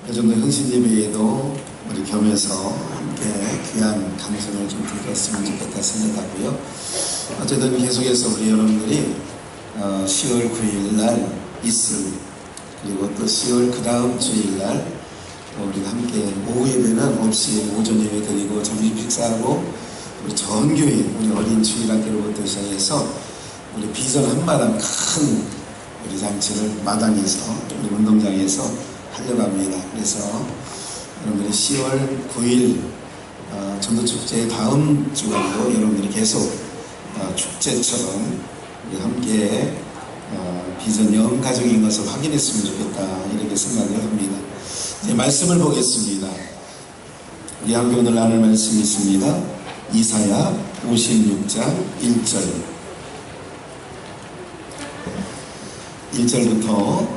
요즘도 흥신예배에도 우리 겸해서 함께 귀한 감성을 좀 드렸으면 좋겠다 생각하고요. 어쨌든 계속해서 우리 여러분들이 10월 9일 날 이슬, 그리고 또 10월 그 다음 주일 날 우리가 함께 오후 예배는 없이 오전 예배 드리고 점심 식사하고 우리 전 교인, 우리 어린 주일학교로부터 시작해서 우리 비전 한마당 큰 우리 잔치를 마당에서 우리 운동장에서 하려고 합니다. 그래서 여러분들이 10월 9일 전도축제 다음 주간도 여러분들이 계속 축제처럼 우리 함께 비전 영가족인 것을 확인했으면 좋겠다 이렇게 생각을 합니다. 이제 말씀을 보겠습니다. 우리 함께 오늘 나눌 말씀이 있습니다. 이사야 56장 1절부터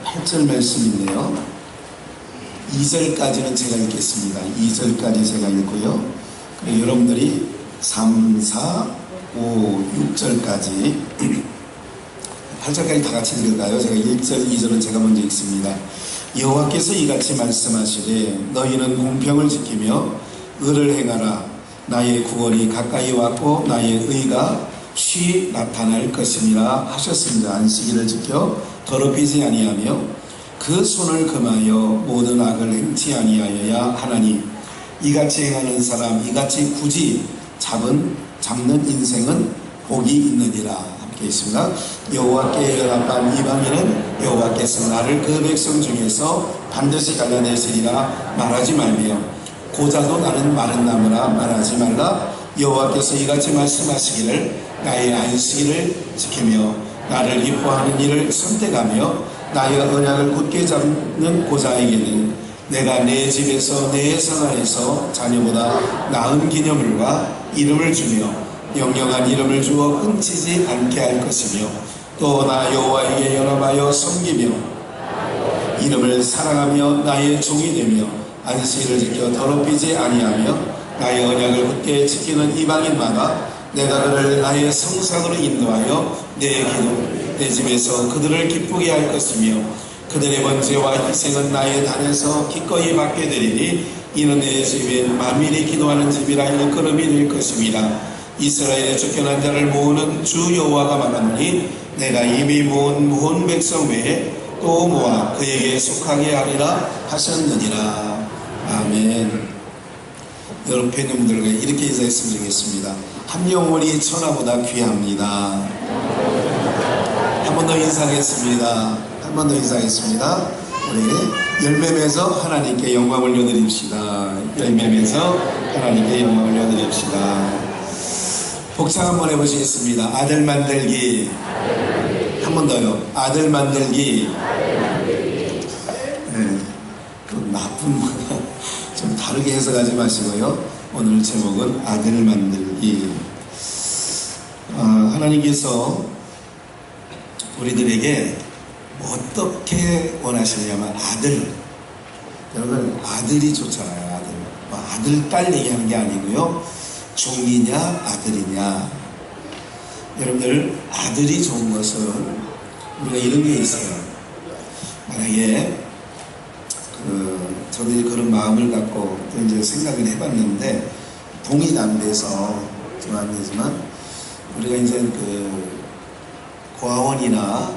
8절 말씀인데요. 2절까지는 제가 읽겠습니다. 2절까지 제가 읽고요. 그리고 여러분들이 3, 4, 5, 6절까지 8절까지 다 같이 읽을까요? 제가 1절, 2절은 제가 먼저 읽습니다. 여호와께서 이같이 말씀하시되 너희는 공평을 지키며 의를 행하라. 나의 구원이 가까이 왔고 나의 의가 쉬 나타날 것이니라 하셨습니다. 안식일을 지켜 더럽히지 아니하며 그 손을 금하여 모든 악을 행치 아니하여야 하나니 이같이 행하는 사람 이같이 굳이 잡는 인생은 복이 있느니라. 함께 있습니다. 여호와께 연합한 이방인은 여호와께서 나를 그 백성 중에서 반드시 갈라내시리라 말하지 말며 고자도 나는 마른 나무라 말하지 말라. 여호와께서 이같이 말씀하시기를 나의 안식일을 지키며 나를 기뻐하는 일을 선택하며 나의 언약을 굳게 잡는 고자에게는 내가 내 집에서 내 성안에서 자녀보다 나은 기념물과 이름을 주며 영영한 이름을 주어 흠치지 않게 할 것이며 또 나 여호와에게 연합하여 섬기며 이름을 사랑하며 나의 종이 되며 안식일을 지켜 더럽히지 아니하며 나의 언약을 굳게 지키는 이방인마다 내가 그를 나의 성산으로 인도하여 내 집에서 그들을 기쁘게 할 것이며 그들의 번제와 희생은 나의 단에서 기꺼이 받게 되리니 이는 내 집엔 만민이 기도하는 집이라 일컬음이 될 것입니다. 이스라엘에 쫓겨난 자를 모으는 주 여호와가 말하노니 내가 이미 모은 백성 외에 또 모아 그에게 속하게 하리라 하셨느니라. 아멘. 여러분 팬님들과 이렇게 인사했으면 좋겠습니다. 한 영혼이 천하보다 귀합니다. 한 번 더 인사하겠습니다. 한 번 더 인사하겠습니다. 우리 열매에서 하나님께 영광을 올려드립시다. 열매에서 하나님께 영광을 올려드립시다. 복창 한번 해보시겠습니다. 아들 만들기. 한 번 더요. 아들 만들기. 네, 그 나쁜 거가 좀 다르게 해석하지 마시고요. 오늘 제목은 아들 만들기. 하나님께서 우리들에게 어떻게 원하시냐면 아들. 여러분 아들이 좋잖아요. 아들 딸 얘기하는 게 아니고요. 종이냐 아들이냐. 여러분들 아들이 좋은 것은 우리가 이런 게 있어요. 만약에 저도 그런 마음을 갖고 또 이제 생각을 해봤는데 동의가 안 돼서 좀 안 되지만 우리가 이제 고아원이나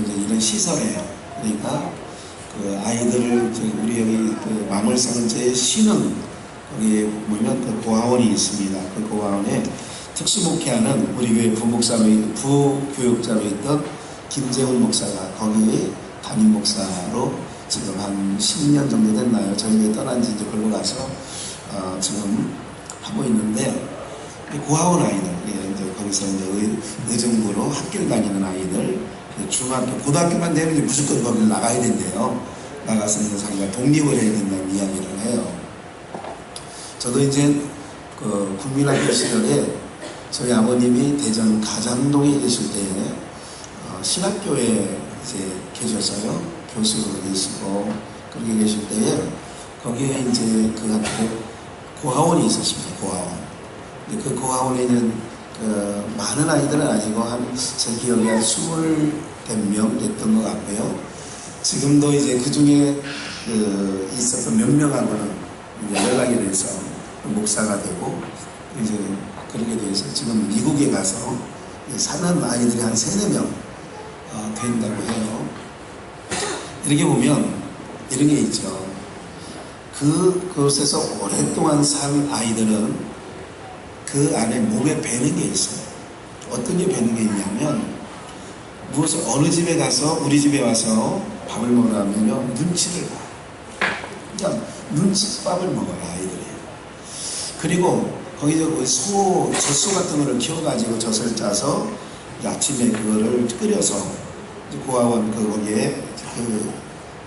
이제 이런 시설에 그러니까 아이들을 우리 여기 마물상제 신흥 거기에 보면 고아원이 있습니다. 그 고아원에 특수목회하는 우리 교회 부교육자로 있던 김재훈 목사가 거기에 담임 목사로 지금 한 10년 정도 됐나요? 저희 교회 떠난 지 이제 걸로 가서 지금 하고 있는데 고아원 아이들, 이제 거기서 이제 의정부로 학교를 다니는 아이들, 중학교, 고등학교만 되면 이제 무조건 거기를 나가야 된대요. 나가서 이제 자기가 독립을 해야 된다는 이야기를 해요. 저도 이제 국민학교 시절에 저희 아버님이 대전 가장동에 계실 때 신학교에 이제 계셨어요. 교수로 계시고 그렇게 계실 때에 거기에 이제 그 학교 고아원이 있었습니다. 고아원. 근데 그 고아원에는 많은 아이들은 아니고 제 기억에 한 20명 됐던 것 같고요. 지금도 이제 그 중에 있어서 몇 명하고는 이제 연락이 돼서 목사가 되고 이제 그렇게 돼서 지금 미국에 가서 사는 아이들이 한 3-4명 된다고 해요. 이렇게 보면 이런 게 있죠. 그곳에서 오랫동안 산 아이들은 그 안에 몸에 배는 게 있어요. 어떤 게 배는 게 있냐면 무엇을 어느 집에 가서 우리 집에 와서 밥을 먹으라 하면요 눈치를 봐. 그냥 눈치밥을 먹어요 아이들이. 그리고 거기서 젖소 같은 거를 키워가지고 젖을 짜서 아침에 그거를 끓여서 고아원 거기에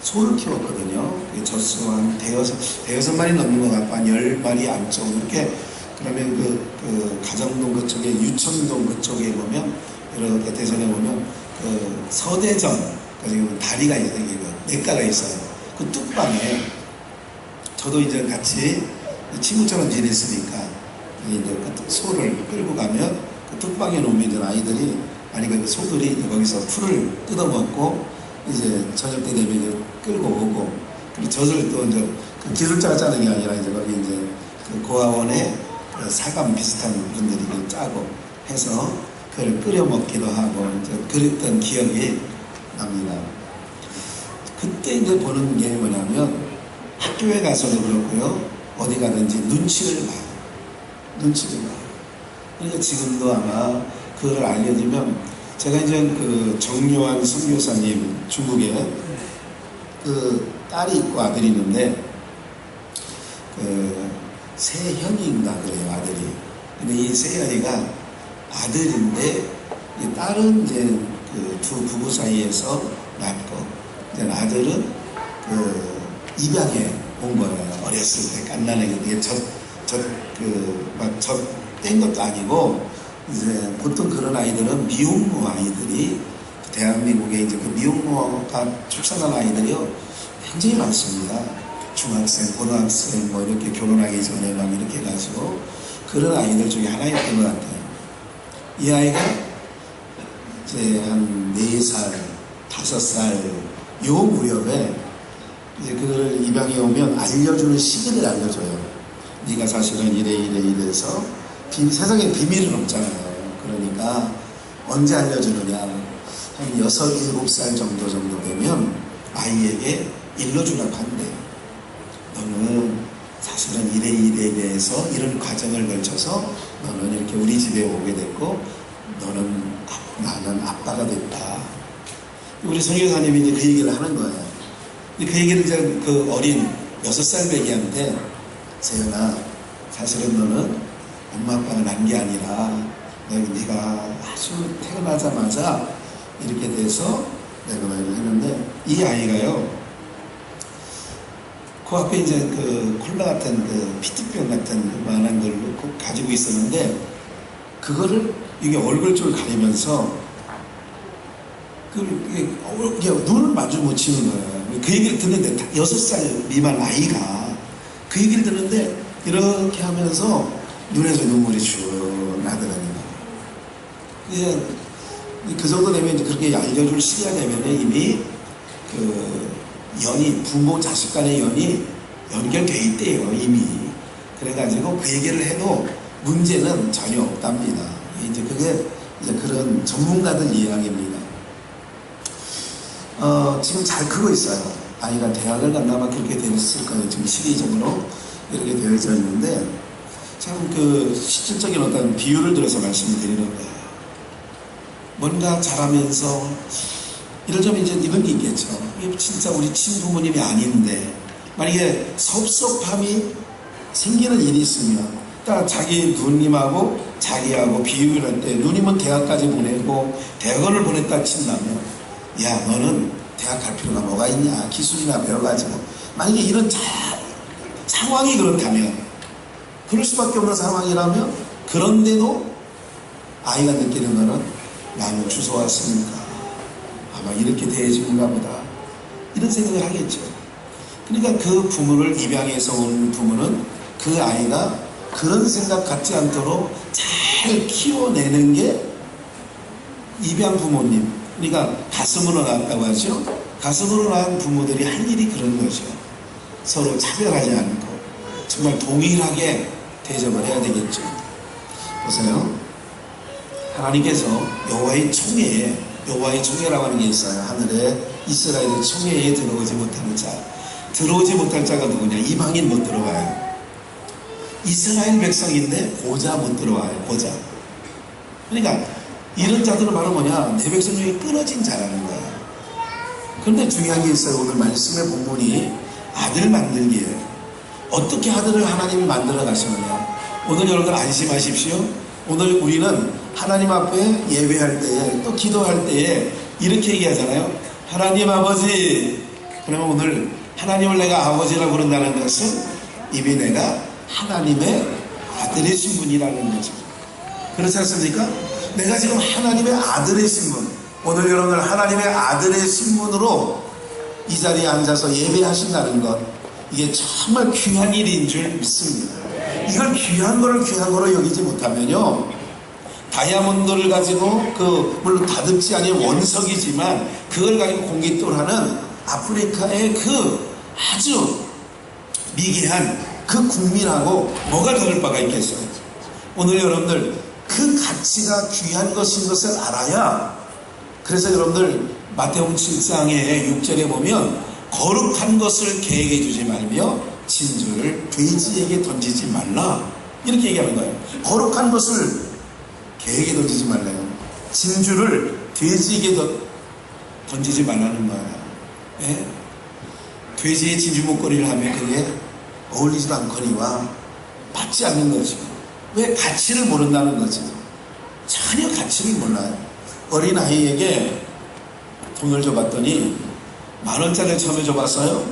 소를 키웠거든요. 젖소 한 대여섯 마리 넘는 것 같고 한 10마리 안쪽 이렇게. 그러면 가정동 그쪽에 유천동 그쪽에 보면 이렇게 대전에 보면 서대점 다리가 있어요. 냇가가 있어요. 그 뚝방에 저도 이제 같이 친구처럼 지냈으니까 이제 그 소를 끌고 가면 그 뚝방에 놓으면 이제 아이들이 그 소들이 거기서 풀을 뜯어먹고 이제 저녁 때 되면 이제 끌고 오고 그리고 젖을 또 이제 그 기술자가 짜는 게 아니라 이제 거기 이제 그 고아원에 사감 비슷한 분들이 짜고 해서 그걸 끓여 먹기도 하고 이제 그랬던 기억이 납니다. 그때 이제 보는 게 뭐냐면 학교에 가서도 그렇고요. 어디 가든지 눈치를 봐요. 눈치를 봐요. 그러니까 지금도 아마 그걸 알려주면 제가 이제 그 정요한 선교사님 중국에 그 딸이 있고 아들이 있는데 세현이인가 그래요 아들이. 근데 이 세현이가 아들인데 이 딸은 이제 그 두 부부 사이에서 낳고 이제 아들은 입양해 온 거예요. 어렸을 때 갓난아기 이게 뗀 것도 아니고 이제 보통 그런 아이들은 미혼모 아이들이 대한민국에 이제 그 미혼모가 출산한 아이들이요 굉장히 많습니다. 중학생, 고등학생 뭐 이렇게 결혼하기 전에 막 이렇게 해가지고 그런 아이들 중에 하나였던 것 같아요. 이 아이가 이제 한 4살, 5살 요 무렵에 이제 그걸 입양해 오면 알려주는 시기를 알려줘요. 네가 사실은 이래서 세상에 비밀은 없잖아요. 그러니까 언제 알려주느냐 한 6, 7살 정도 되면 아이에게 일러주라고 한대요. 너는 사실은 이래서 이런 과정을 거쳐서 너는 이렇게 우리 집에 오게 됐고 나는 아빠가 됐다. 우리 선교사님이 이제 그 얘기를 하는 거예요. 그 얘기를 이제 그 어린 6살 배기한테 세연아 사실은 너는 엄마 아빠가 난 게 아니라 네가 아주 태어나자마자 이렇게 돼서 내가 말을 했는데 이 아이가요 그 앞에 이제 그 콜라 같은 그 피트병 같은 만한 걸 가지고 있었는데 그거를 이게 얼굴줄 가리면서 이게 눈을 마주 못 치는 거예요. 그 얘기를 듣는데 6살 미만 아이가 그 얘기를 듣는데 이렇게 하면서 눈에서 눈물이 쭉 나더라고요. 이제 그 정도 되면 이제 그렇게 알려줄 시기가 되면 이미 그 연이 부모 자식 간의 연이 연결돼 있대요 이미. 그래가지고 그 얘기를 해도 문제는 전혀 없답니다. 이제 그게 이제 그런 전문가들 이야기입니다. 지금 잘 크고 있어요. 아이가 대학을 간다면 그렇게 됐을 거예요. 지금 시기적으로 이렇게 되어져 있는데 참 그 실질적인 어떤 비유를 들어서 말씀을 드리는 거예요. 뭔가 잘하면서 이러자면 이제 이런 게 있겠죠. 이게 진짜 우리 친부모님이 아닌데 만약에 섭섭함이 생기는 일이 있으면 딱 자기 누님하고 자기하고 비유를 할 때 누님은 대학까지 보내고 대학원을 보냈다 친다면 야 너는 대학 갈 필요가 뭐가 있냐 기술이나 배워가지고 만약에 이런 상황이 그렇다면 그럴 수밖에 없는 상황이라면 그런데도 아이가 느끼는 거는 나는 주소 왔으니까 아마 이렇게 대해주는가 보다 이런 생각을 하겠죠. 그러니까 그 부모를 입양해서 온 부모는 그 아이가 그런 생각 갖지 않도록 잘 키워내는 게 입양 부모님, 그러니까 가슴으로 낳았다고 하죠. 가슴으로 낳은 부모들이 할 일이 그런 거죠. 서로 차별하지 않고 정말 동일하게 대접을 해야 되겠죠. 보세요. 하나님께서 여호와의 총회라고 하는 게 있어요. 하늘에 이스라엘의 총회에 들어오지 못하는 자. 들어오지 못할 자가 누구냐? 이방인 못 들어와요. 이스라엘 백성인데 고자 못 들어와요. 고자. 그러니까 이런 자들은 바로 뭐냐? 내 백성 중에 끊어진 자라는 거예요. 그런데 중요한 게 있어요. 오늘 말씀의 본문이 아들 만들기예요. 어떻게 아들을 하나님이 만들어 가시느냐? 오늘 여러분들 안심하십시오. 오늘 우리는 하나님 앞에 예배할 때에 또 기도할 때에 이렇게 얘기하잖아요. 하나님 아버지. 그러면 오늘 하나님을 내가 아버지라고 부른다는 것은 이미 내가 하나님의 아들의 신분이라는 거죠. 그렇지 않습니까? 내가 지금 하나님의 아들의 신분, 오늘 여러분들 하나님의 아들의 신분으로 이 자리에 앉아서 예배하신다는 것, 이게 정말 귀한 일인 줄 믿습니다. 이걸 귀한 거를 귀한 거로 여기지 못하면요, 다이아몬드를 가지고 물론 다듬지 아닌 원석이지만 그걸 가지고 공깃돌하는 아프리카의 아주 미개한 국민하고 뭐가 다를 바가 있겠어요. 오늘 여러분들 그 가치가 귀한 것인 것을 알아야, 그래서 여러분들 마태복음 7장의 6절에 보면 거룩한 것을 계획해 주지 말며 진주를 돼지에게 던지지 말라 이렇게 얘기하는 거예요. 거룩한 것을 계획에 던지지 말라요. 진주를 돼지에게 던지지 말라는 거예요. 예? 돼지의 진주 목걸이를 하면 그게 어울리지도 않거니와 받지 않는 거죠. 왜? 가치를 모른다는 거죠. 전혀 가치를 몰라요. 어린아이에게 돈을 줘봤더니 10,000원짜리를 처음에 줘봤어요.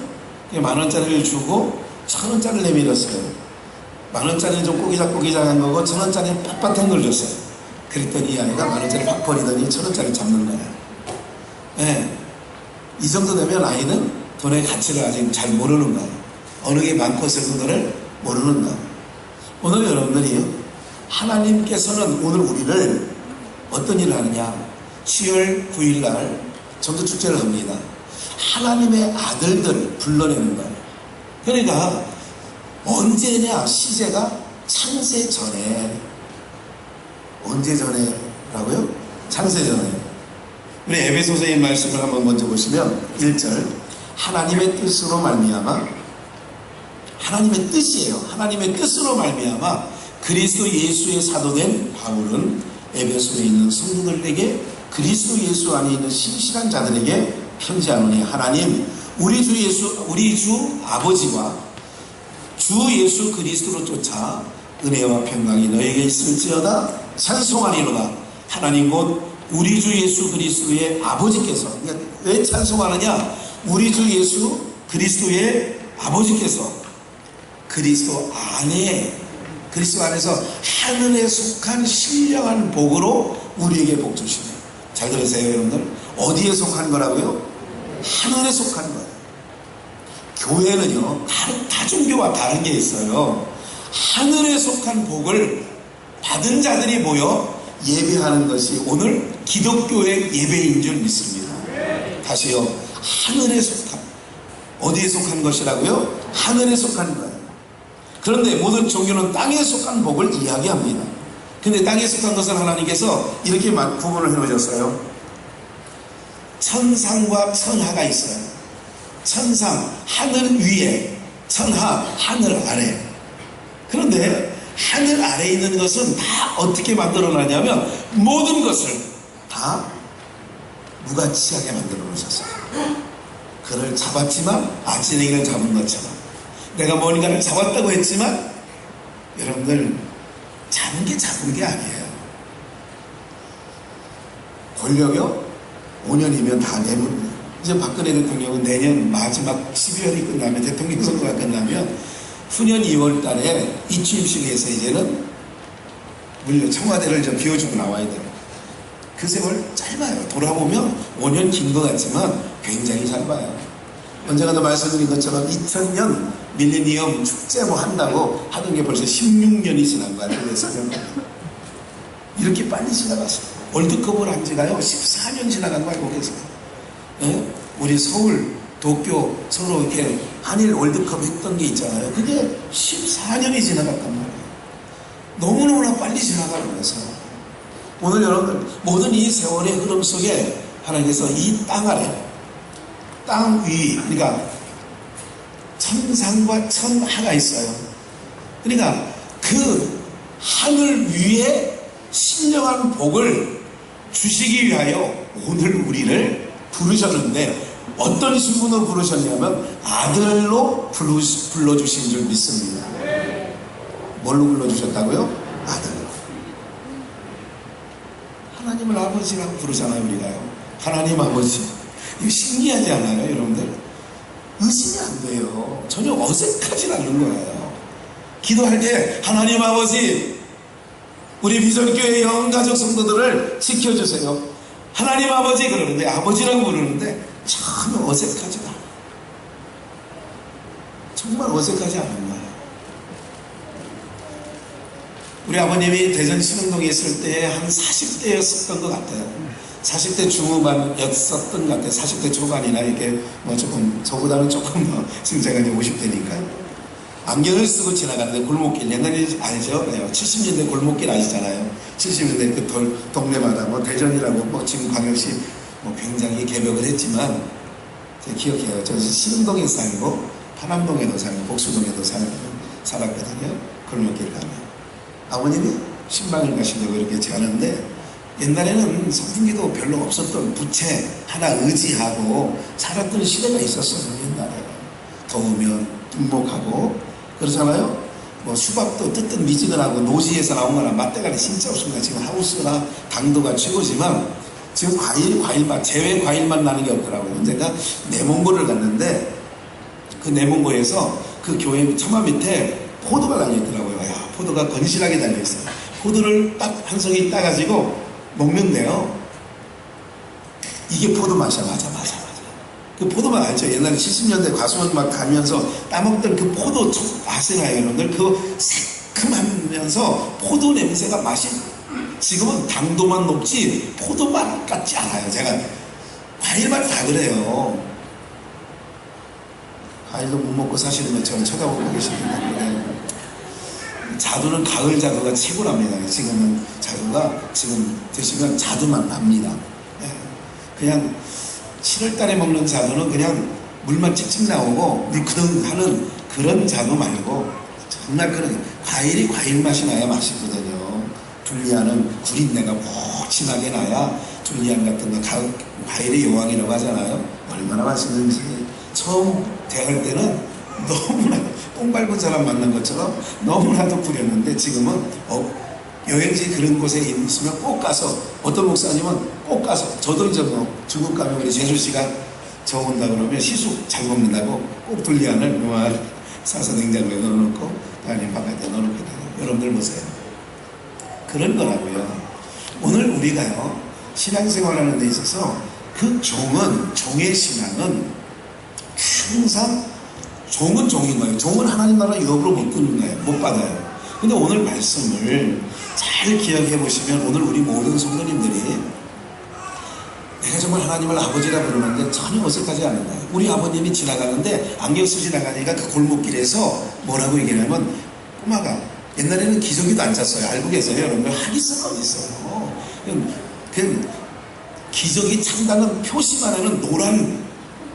10,000원짜리를 주고 1,000원짜리를 내밀었어요. 10,000원짜리는 좀 꼬기작꼬기작한 거고 1,000원짜리는 빳빳한 걸 줬어요. 그랬더니 이 아이가 10,000원짜리 팍 버리더니 1,000원짜리 잡는 거예요. 네. 이 정도 되면 아이는 돈의 가치를 아직 잘 모르는 거예요. 어느 게 많고 적은 거를 모르는 거예요. 오늘 여러분들이 하나님께서는 오늘 우리를 어떤 일을 하느냐? 10월 9일 날 전도축제를 합니다. 하나님의 아들들 불러내는 거예요. 그러니까 언제냐? 시제가 창세 전에. 언제 전에라고요? 창세 전에. 우리 에베소서의 말씀을 한번 먼저 보시면 1절 하나님의 뜻으로 말미암아, 하나님의 뜻이에요. 하나님의 뜻으로 말미암아 그리스도 예수의 사도된 바울은 에베소에 있는 성도들에게 그리스도 예수 안에 있는 신실한 자들에게 편지하노니, 하나님 우리 주 아버지와 주 예수 그리스도로 쫓아 은혜와 평강이 너에게 있을지어다 찬송하리로다. 하나님 곧 우리 주 예수 그리스도의 아버지께서, 그러니까 왜 찬송하느냐? 우리 주 예수 그리스도의 아버지께서 그리스도 안에서 하늘에 속한 신령한 복으로 우리에게 복 주시네. 잘 들으세요 여러분들. 어디에 속한 거라고요? 하늘에 속한 거예요. 교회는요 다 종교와 다른 게 있어요. 하늘에 속한 복을 받은 자들이 모여 예배하는 것이 오늘 기독교의 예배인 줄 믿습니다. 다시요. 하늘에 속한, 어디에 속한 것이라고요? 하늘에 속한 거예요. 그런데 모든 종교는 땅에 속한 복을 이야기합니다. 근데 땅에 속한 것을 하나님께서 이렇게 구분을 해놓으셨어요. 천상과 천하가 있어요. 천상, 하늘 위에, 천하, 하늘 아래. 그런데 하늘 아래에 있는 것은 다 어떻게 만들어놨냐면 모든 것을 다 무가치하게 만들어 놓으셨어요. 그를 잡았지만 아치랭이를 잡은 것처럼 내가 뭔가를 잡았다고 했지만 여러분들 잡은 게 아니에요. 권력이요 5년이면 다 내버립니다. 이제 박근혜 대통령은 내년 마지막 12월이 끝나면, 대통령 선거가 끝나면 후년 2월 달에 이 취임식에서 이제는 물론 청와대를 좀 비워주고 나와야 돼요. 그 세월 짧아요. 돌아보면 5년 긴 것 같지만 굉장히 짧아요. 언젠가도 말씀드린 것처럼 2000년 밀레니엄 축제 뭐 한다고 하던 게 벌써 16년이 지난 거야. 그래서 이렇게 빨리 지나갔어요. 월드컵을 한 지가요 14년 지나간 거 알고 계세요? 네? 우리 서울 도쿄 서로 이렇게 한일 월드컵 했던 게 있잖아요. 그게 14년이 지나갔단 말이에요. 너무너무나 빨리 지나가면서 오늘 여러분들 모든 이 세월의 흐름 속에 하나님께서 이 땅 아래, 땅 위, 그러니까 천상과 천하가 있어요. 그러니까 그 하늘 위에 신령한 복을 주시기 위하여 오늘 우리를 부르셨는데 어떤 신분으로 부르셨냐면 아들로 불러주신 줄 믿습니다. 뭘로 불러주셨다고요? 아들로. 하나님을 아버지라고 부르잖아요, 우리가요. 하나님 아버지. 이거 신기하지 않아요, 여러분들? 의심이 안 돼요. 전혀 어색하지 않는 거예요. 기도할 때 하나님 아버지, 우리 비전교회 영가족 성도들을 지켜주세요. 하나님 아버지 그러는데, 아버지라고 부르는데 전혀 어색하지가 않아요. 정말 어색하지 않은 거예요. 우리 아버님이 대전 신흥동에 있을 때 한 40대였었던 것 같아요. 40대 중후반이었었던 것 같아요. 40대 초반이나 이렇게 뭐 조금, 저보다는 조금 더, 지금 제가 이제 50대니까. 안경을 쓰고 지나가는데 골목길, 옛날에 알죠? 70년대 골목길 아시잖아요. 70년대 그 동네마다 뭐 대전이라고 뭐 지금 광역시 뭐 굉장히 개벽을 했지만, 제가 기억해요. 저 신흥동에 살고, 파남동에도 살고, 복수동에도 살았거든요. 골목길 가면. 아버님이 신방을 가시려고 이렇게 자는데, 옛날에는 선풍기도 별로 없었던 부채 하나 의지하고 살았던 시대가 있었어요. 옛날에 더우면 등목하고 그러잖아요. 뭐 수박도 뜨뜻 미지근하고 노지에서 나온 거나 맛대가리 진짜 없습니다. 지금 하우스나 당도가 최고지만 지금 과일만 제외 과일만 나는 게 없더라고요. 제가 내몽고를 갔는데 그 내몽고에서 그 교회 처마 밑에 포도가 달려있더라고요. 야, 포도가 건실하게 달려있어요. 포도를 딱 한 송이 따가지고 먹는데요. 이게 포도 맛이야. 맞아. 그 포도 맛 알죠? 옛날에 70년대 과수원 막 가면서 따먹던 그 포도 맛이 나요, 여러분들. 그 새큼하면서 포도 냄새가 맛이 지금은 당도만 높지 포도 맛 같지 않아요. 제가 과일 맛 다 그래요. 과일도 못 먹고 사시는 것처럼 쳐다보고 계시는데 자두는 가을 자두가 최고랍니다. 지금은 자두가 지금 드시면 자두만 납니다. 그냥 7월달에 먹는 자두는 그냥 물만 찍찍 나오고 물크덩하는 그런 자두 말고 정말 그런 과일이 과일 맛이 나야 맛있거든요. 둘리안은 구린내가 푹 진하게 나야 둘리안 같은 거 과일의 여왕이라고 하잖아요. 얼마나 맛있는지. 처음 대할 때는 너무나 똥 밟은 사람 만난 것처럼 너무나도 부렸는데 지금은 여행지 그런 곳에 있으면 꼭 가서 어떤 목사님은 꼭 가서 저도 이제 뭐 중국 가면 우리 제주씨가 저 온다 그러면 시숙 잘 먹는다고 꼭 둘리안을 요만 사서 냉장고에 넣어놓고 아니면 바깥에 넣어놓거든요. 여러분들 보세요. 그런 거라고요. 오늘 우리가요 신앙생활하는 데 있어서 그 종의 신앙은 항상 종은 종인 거예요. 종은 하나님 나라 유업으로 못 듣는 거예요. 못 받아요. 근데 오늘 말씀을 잘 기억해 보시면 오늘 우리 모든 성도님들이 내가 정말 하나님을 아버지라 부르는데 전혀 어색하지 않은 거예요. 우리 아버님이 지나가는데 안경 쓰고 지나가니까 그 골목길에서 뭐라고 얘기하냐면 꼬마가 옛날에는 기저귀도 안 찼어요. 알고 계세요? 여러분들 하기스가 어디 있어요. 그냥 기저귀 찬다는 표시만 하는 노란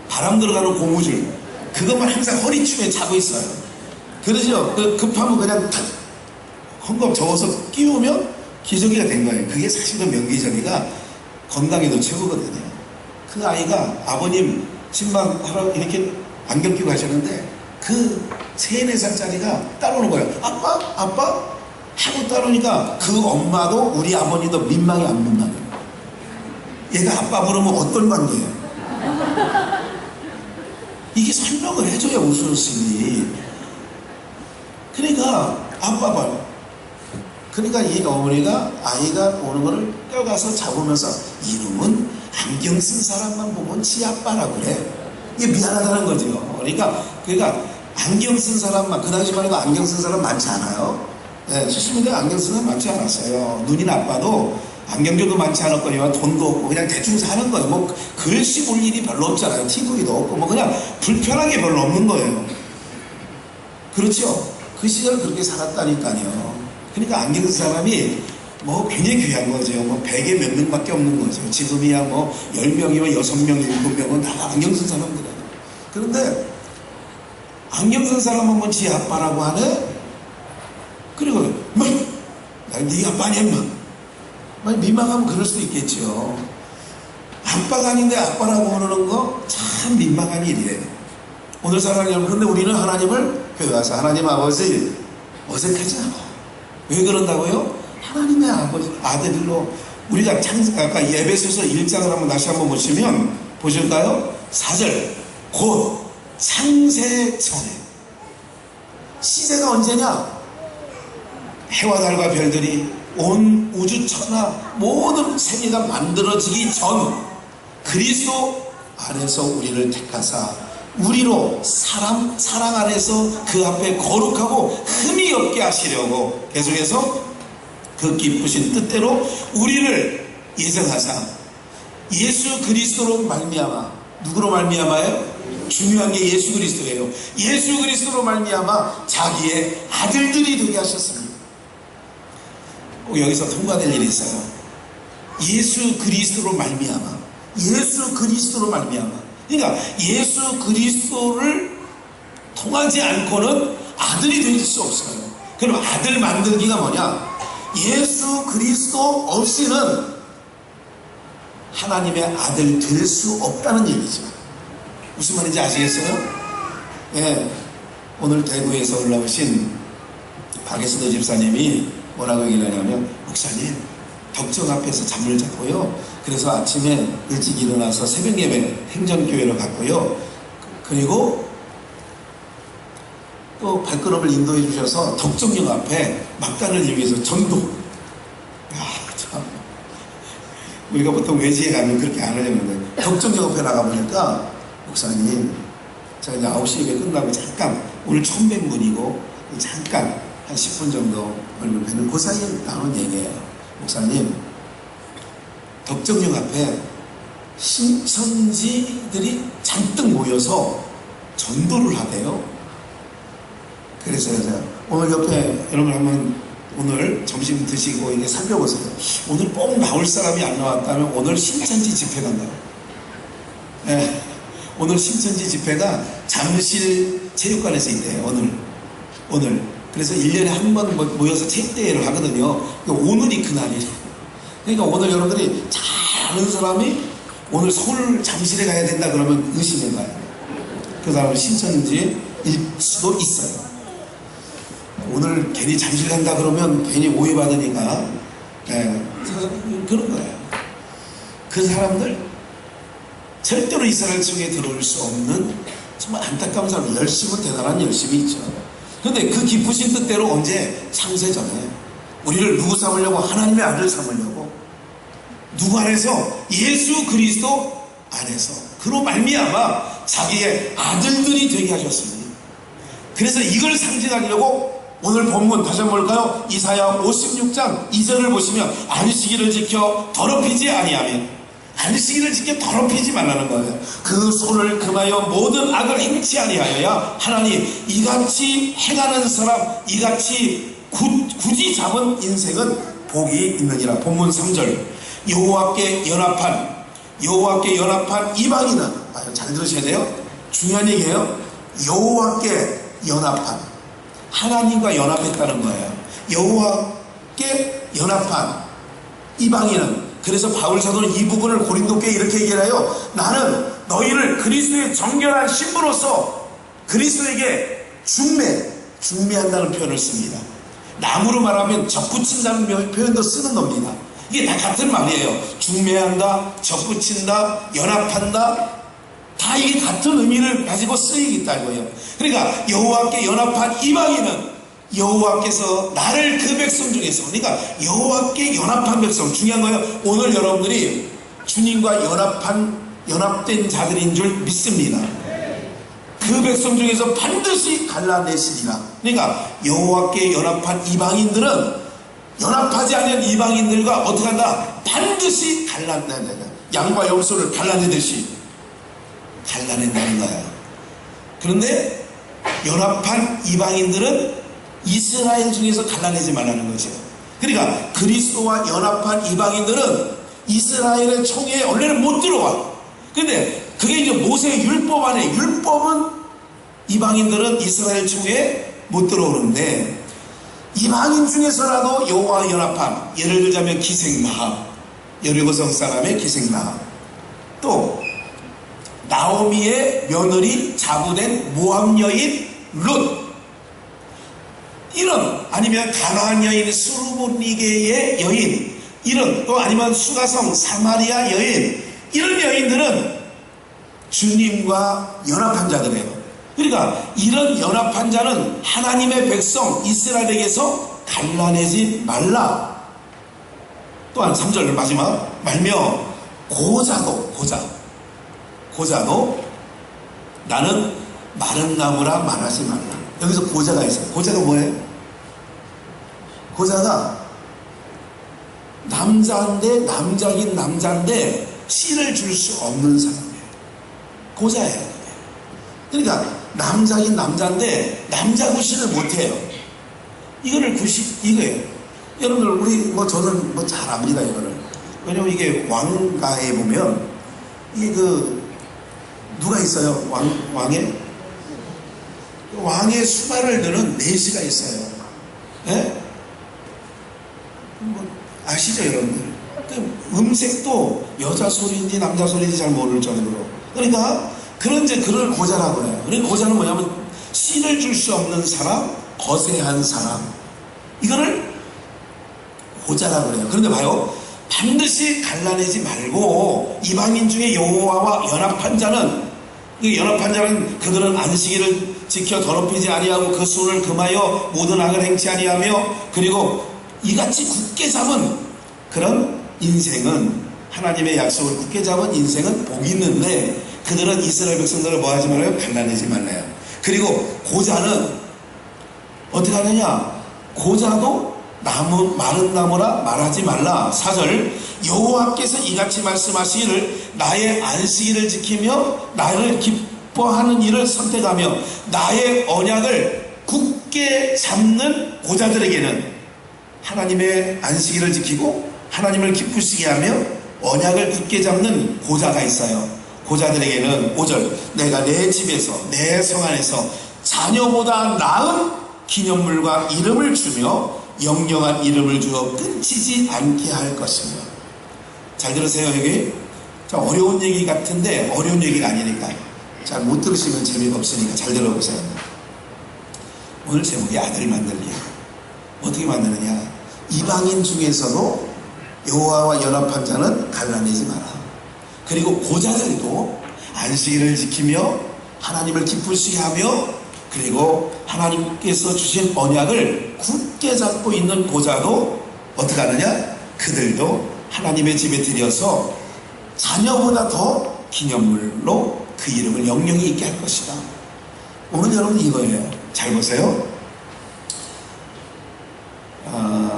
바람 들어가는 고무줄 그것만 항상 허리춤에 차고 있어요. 그러죠? 급하면 그냥 탁 헝겊 저어서 끼우면 기저귀가 된 거예요. 그게 사실은 명기저귀가 건강에도 최고거든요. 그 아이가 아버님 신방하러 이렇게 안경 끼고 하셨는데 그 3, 4살짜리가 따라오는 거예요. 아빠? 하고 따라오니까 그 엄마도 우리 아버님도 민망이 안 민망해요. 얘가 아빠 부르면 어떤 관계예요? 이게 설명을 해줘야 웃을 수 있니. 그러니까 아빠 봐. 그러니까 이 어머니가 아이가 오는 거를 껴가서 잡으면서 이놈은 안경 쓴 사람만 보면 지 아빠라고 그래. 이게 미안하다는 거죠. 그러니까 안경 쓴 사람만, 그 당시만 해도 안경 쓴 사람 많지 않아요. 네, 70년대 안경 쓴 사람 많지 않았어요. 눈이 나빠도 안경제도 많지 않았거니와 돈도 없고 그냥 대충 사는 거예요. 뭐 글씨 볼 일이 별로 없잖아요. TV도 없고 뭐 그냥 불편하게 별로 없는 거예요. 그렇죠? 그 시절 그렇게 살았다니까요. 그러니까 안경 쓴 사람이 뭐 굉장히 귀한 거죠. 뭐 100에 몇 명밖에 없는 거죠. 지금이야 뭐 10명이면 6명, 7명은 다 안경 쓴 사람들이에요. 그런데 안경 쓴 사람은 뭐 지 아빠라고 하네? 그리고 뭐 네 아빠냐 인마 민망하면 그럴 수도 있겠죠. 아빠가 아닌데 아빠라고 부르는 거 참 민망한 일이에요. 오늘 사랑하는 여러분, 그런데 우리는 하나님을 교회 와서 하나님 아버지 어색하지 않아. 왜 그런다고요? 하나님의 아버지 아들로 우리가 아까 에베소서 1장을 한번 다시 한번 보시면 보실까요? 4절 곧 창세 전에. 시대가 언제냐? 해와 달과 별들이 온 우주 천하 모든 세계가 만들어지기 전 그리스도 안에서 우리를 택하사 우리로 사랑 안에서 그 앞에 거룩하고 흠이 없게 하시려고 계속해서 그 기쁘신 뜻대로 우리를 예정하사 예수 그리스도로 말미암아. 누구로 말미암아요? 중요한 게 예수 그리스도예요. 예수 그리스도로 말미암아 자기의 아들들이 되게 하셨습니다. 여기서 통과될 일이 있어요. 예수 그리스도로 말미암아. 예수 그리스도로 말미암아. 그러니까 예수 그리스도를 통하지 않고는 아들이 될 수 없어요. 그럼 아들 만들기가 뭐냐? 예수 그리스도 없이는 하나님의 아들 될 수 없다는 얘기죠. 무슨 말인지 아시겠어요? 예, 오늘 대구에서 올라오신 박예수도 집사님이 뭐라고 얘기를 하냐면, 목사님 덕정 앞에서 잠을 잤고요. 그래서 아침에 일찍 일어나서 새벽 예배 행정교회로 갔고요. 그리고 또 발걸음을 인도해 주셔서 덕정역 앞에 막간을 이용해서 전도. 야, 참. 우리가 보통 외지에 가면 그렇게 안 하려는데 덕정역 앞에 나가보니까, 목사님 제가 이제 9시 예배 끝나고 잠깐, 오늘 처음 뵌 분이고 잠깐 한 10분 정도 얼굴 뵈는 그 사이에 나온 얘기예요. 목사님 덕정역 앞에 신천지들이 잔뜩 모여서 전도를 하대요. 그래서 제가 오늘 옆에 여러분 한번 오늘 점심 드시고 이게 살펴보세요. 오늘 뽕 나올 사람이 안 나왔다면 오늘 신천지 집회 간다고. 네, 오늘 신천지 집회가 잠실 체육관에서 있대요. 오늘 그래서 1년에 한 번 모여서 체육대회를 하거든요. 오늘이 그날이에요. 그러니까 오늘 여러분들이 잘 아는 사람이 오늘 서울 잠실에 가야 된다 그러면 의심해봐요. 그 사람은 신천지일 수도 있어요. 오늘 괜히 잠실 간다 그러면 괜히 오해받으니까, 네, 그런 거예요. 그 사람들 절대로 이스라엘 속에 들어올 수 없는 정말 안타까운 사람, 열심은 대단한 열심이 있죠. 그런데 그 기쁘신 뜻대로 언제? 창세전에 우리를 누구 삼으려고? 하나님의 아들 삼으려고. 누구 안에서? 예수 그리스도 안에서. 그로 말미암아 자기의 아들들이 되게 하셨습니다. 그래서 이걸 상징하려고 오늘 본문 다시 한번 볼까요? 이사야 56장 2절을 보시면, 안식일을 지켜 더럽히지 아니하면, 안식일을 지켜 더럽히지 말라는 거예요. 그 손을 금하여 모든 악을 행치 아니하여야 하나님 이같이 행하는 사람, 이같이 굳이 잡은 인생은 복이 있느니라. 본문 3절 여호와께 연합한 이방인은, 잘 들으셔야 돼요. 중요한 얘기예요. 여호와께 연합한, 하나님과 연합했다는 거예요. 여호와께 연합한 이방인은, 그래서 바울 사도는 이 부분을 고린도 교회에 이렇게 얘기를 해요. 나는 너희를 그리스도의 정결한 신부로서 그리스도에게 중매한다는 표현을 씁니다. 나무로 말하면 접붙인다는 표현도 쓰는 겁니다. 이게 다 같은 말이에요. 중매한다, 접붙인다, 연합한다, 다 이게 같은 의미를 가지고 쓰이기 있다고요. 그러니까 여호와께 연합한 이방인은 여호와께서 나를 그 백성 중에서, 그러니까 여호와께 연합한 백성, 중요한 거예요. 오늘 여러분들이 주님과 연합된 자들인 줄 믿습니다. 그 백성 중에서 반드시 갈라내시리라. 그러니까 여호와께 연합한 이방인들은 연합하지 않은 이방인들과 어떻게 한다? 반드시 갈라낸다. 양과 염소를 갈라내듯이 갈라낸다는 거야. 그런데 연합한 이방인들은 이스라엘 중에서 갈라내지 말라는 거죠. 그러니까 그리스도와 연합한 이방인들은 이스라엘의 총회에 원래는 못 들어와. 근데 그게 이제 모세의 율법 안에, 율법은 이방인들은 이스라엘 총회에 못 들어오는데 이방인 중에서라도 여호와와 연합한, 예를 들자면 기생나합, 여리고성 사람의 기생나합, 또 나오미의 며느리 자부된 모압 여인 룻, 이런, 아니면 가나안 여인 수르본니게의 여인, 이런, 또 아니면 수가성 사마리아 여인, 이런 여인들은 주님과 연합한 자들이에요. 그러니까 이런 연합한 자는 하나님의 백성 이스라엘에게서 갈라내지 말라. 또한 3절 마지막, 말며 고자도 나는 마른 나무라 말하지 말라. 여기서 고자가 있어요. 고자가 뭐예요? 고자가 남자긴 남자인데 씨를 줄 수 없는 사람이에요. 고자예요. 그러니까 남자긴 남자인데 남자 구실을 못해요. 이거예요. 여러분들, 우리 저는 잘 압니다, 이거를. 왜냐면 이게 왕가에 보면 이게 누가 있어요? 왕의 수발을 드는 내시가 있어요. 예? 아시죠, 여러분들? 음색도 여자 소리인지 남자 소리인지 잘 모를 정도로. 그러니까 그걸 고자라고 해요. 그러니까 고자는 뭐냐면 씨를 줄 수 없는 사람, 거세한 사람, 이거를 고자라고 해요. 그런데 봐요, 반드시 갈라내지 말고 이방인 중에 여호와와 연합한 자는, 그들은 안식일을 지켜 더럽히지 아니하고 그 수를 금하여 모든 악을 행치 아니하며, 그리고 이같이 굳게 잡은 그런 인생은, 하나님의 약속을 굳게 잡은 인생은 복이 있는데, 그들은 이스라엘 백성들을 뭐하지 말아요? 갈라내지 말라요. 그리고 고자는 어떻게 하느냐? 고자도 마른 나무라 말하지 말라. 4절, 여호와께서 이같이 말씀하시기를 나의 안식일을 지키며 나를 기뻐하는 일을 선택하며 나의 언약을 굳게 잡는 고자들에게는, 하나님의 안식일을 지키고 하나님을 기쁘시게 하며 언약을 굳게 잡는 고자가 있어요. 고자들에게는 5절, 내가 내 집에서 내 성 안에서 자녀보다 나은 기념물과 이름을 주며 영영한 이름을 주어 끊치지 않게 할 것이며. 잘 들으세요. 여기 어려운 얘기 같은데 어려운 얘기가 아니니까, 잘 못 들으시면 재미가 없으니까 잘 들어보세요. 오늘 제목이 아들 만들기. 어떻게 만드느냐? 이방인 중에서도 여호와와 연합한 자는 갈라내지 마라. 그리고 고자들도 안식일을 지키며 하나님을 기쁘시게 하며, 그리고 하나님께서 주신 언약을 굳게 잡고 있는 고자도 어떻게 하느냐? 그들도 하나님의 집에 들여서 자녀보다 더 기념물로 그 이름을 영영히 있게 할 것이다. 오늘 여러분 이거예요. 잘 보세요.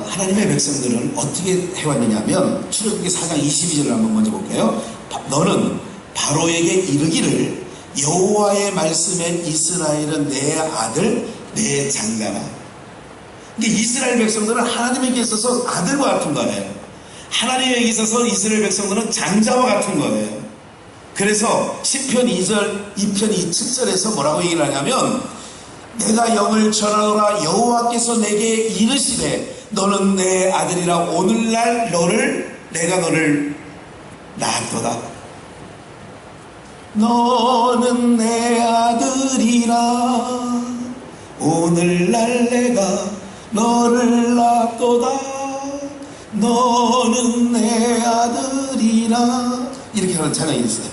하나님의 백성들은 어떻게 해왔느냐면, 출애굽기 4장 22절을 한번 먼저 볼게요. 너는 바로에게 이르기를 여호와의 말씀엔 이스라엘은 내 아들 내 장자라. 근데 이스라엘 백성들은 하나님에게 있어서 아들과 같은 거예요. 하나님에게 있어서 이스라엘 백성들은 장자와 같은 거예요. 그래서 시편 2편 7절에서 뭐라고 얘기를 하냐면, 내가 영을 전하노라 여호와께서 내게 이르시되 너는 내 아들이라 오늘날 내가 너를 낳았도다. 너는 내 아들이라 오늘날 내가 너를 낳았도다. 너는 내 아들이라. 이렇게 하는 찬양이 있어요.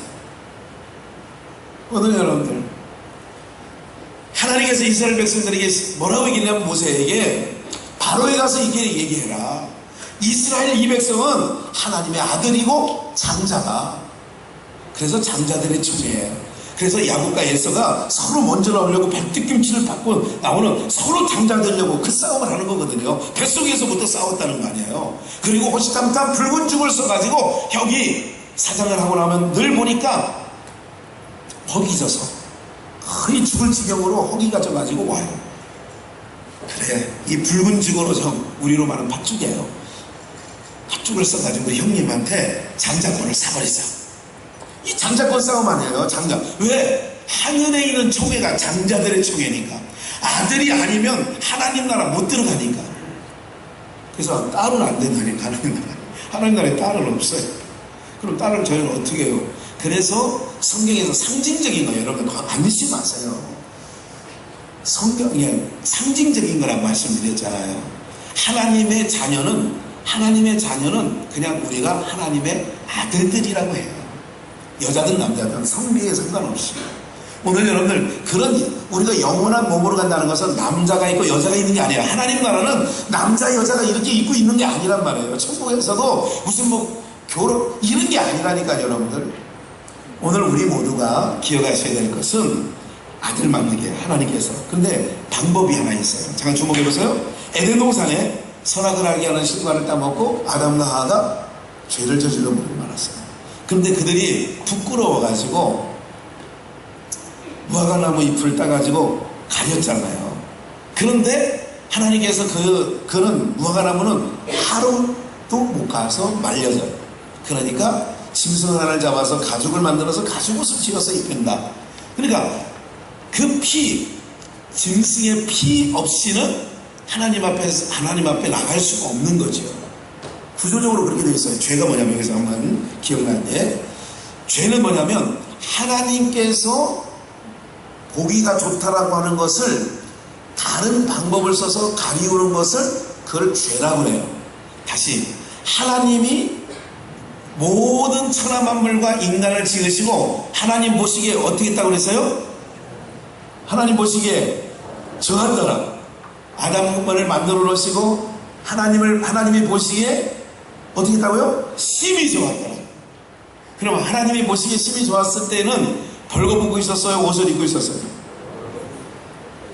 오늘 여러분들, 하나님께서 이스라엘 백성들에게 뭐라고 얘기했냐면, 모세에게 바로에 가서 이렇게 얘기해라. 이스라엘 이 백성은 하나님의 아들이고 장자다. 그래서 장자들의 총회예요. 그래서 야곱과 에서가 서로 먼저 나오려고 백득김치를 받고 나오는, 서로 장자되려고 그 싸움을 하는 거거든요. 뱃속에서부터 싸웠다는 거 아니에요. 그리고 호시탐탐 붉은 죽을 써가지고 여기 사장을 하고 나면 늘 보니까 허기 져서 거의 죽을 지경으로 허기가 져가지고 와요. 그래, 이 붉은 죽으로 좀 우리로 말하는 팥죽이에요. 팥죽을 써가지고 형님한테 장자권을 사버리자. 이 장자권 싸움 아니에요. 장자. 왜? 하늘에 있는 총회가 장자들의 총회니까. 아들이 아니면 하나님 나라 못 들어가니까. 그래서 딸은 안 된다니까. 하나님 나라에 딸은 없어요. 그럼 딸을 저희는 어떻게 해요? 그래서 성경에서 상징적인 거예요. 여러분 안 믿지 마세요. 성경에 상징적인 거란 말씀드렸잖아요. 하나님의 자녀는 그냥 우리가 하나님의 아들들이라고 해요. 여자든 남자든 성비에 상관없이. 오늘 여러분들 그런, 우리가 영원한 몸으로 간다는 것은 남자가 있고 여자가 있는 게 아니에요. 하나님 나라는 남자 여자가 이렇게 입고 있는 게 아니란 말이에요. 천국에서도 무슨 뭐 결혼 이런 게 아니라니까요. 여러분들 오늘 우리 모두가 기억하셔야 될 것은 아들 낳는 게 하나님께서. 근데 방법이 하나 있어요. 잠깐 주목해 보세요. 에덴 동산에 선악을 알게 하는 실과를 따먹고 아담과 하와가 죄를 저질러 버리고 말았어요. 근데 그들이 부끄러워가지고 무화과나무 잎을 따가지고 가렸잖아요. 그런데 하나님께서 그는 무화과나무는 하루도 못 가서 말려져요. 그러니까 짐승 하나를 잡아서 가죽을 만들어서 가죽옷을 지어서 입힌다. 그러니까 그 피, 짐승의 피 없이는 하나님 앞에 나갈 수가 없는 거죠. 구조적으로 그렇게 되어 있어요. 죄가 뭐냐면, 여기서 한번 기억나는데, 죄는 뭐냐면 하나님께서 보기가 좋다라고 하는 것을 다른 방법을 써서 가리우는 것을 그걸 죄라고 해요. 다시, 하나님이 모든 천하 만물과 인간을 지으시고 하나님 보시기에 어떻게 했다고 그랬어요? 하나님 보시기에 저하더라. 아담을 만들어 놓으시고 하나님이 보시기에 어떻게 했다고요? 심히 좋았더라. 그러면 하나님이 보시기에 심히 좋았을 때는 벌거벗고 있었어요? 옷을 입고 있었어요?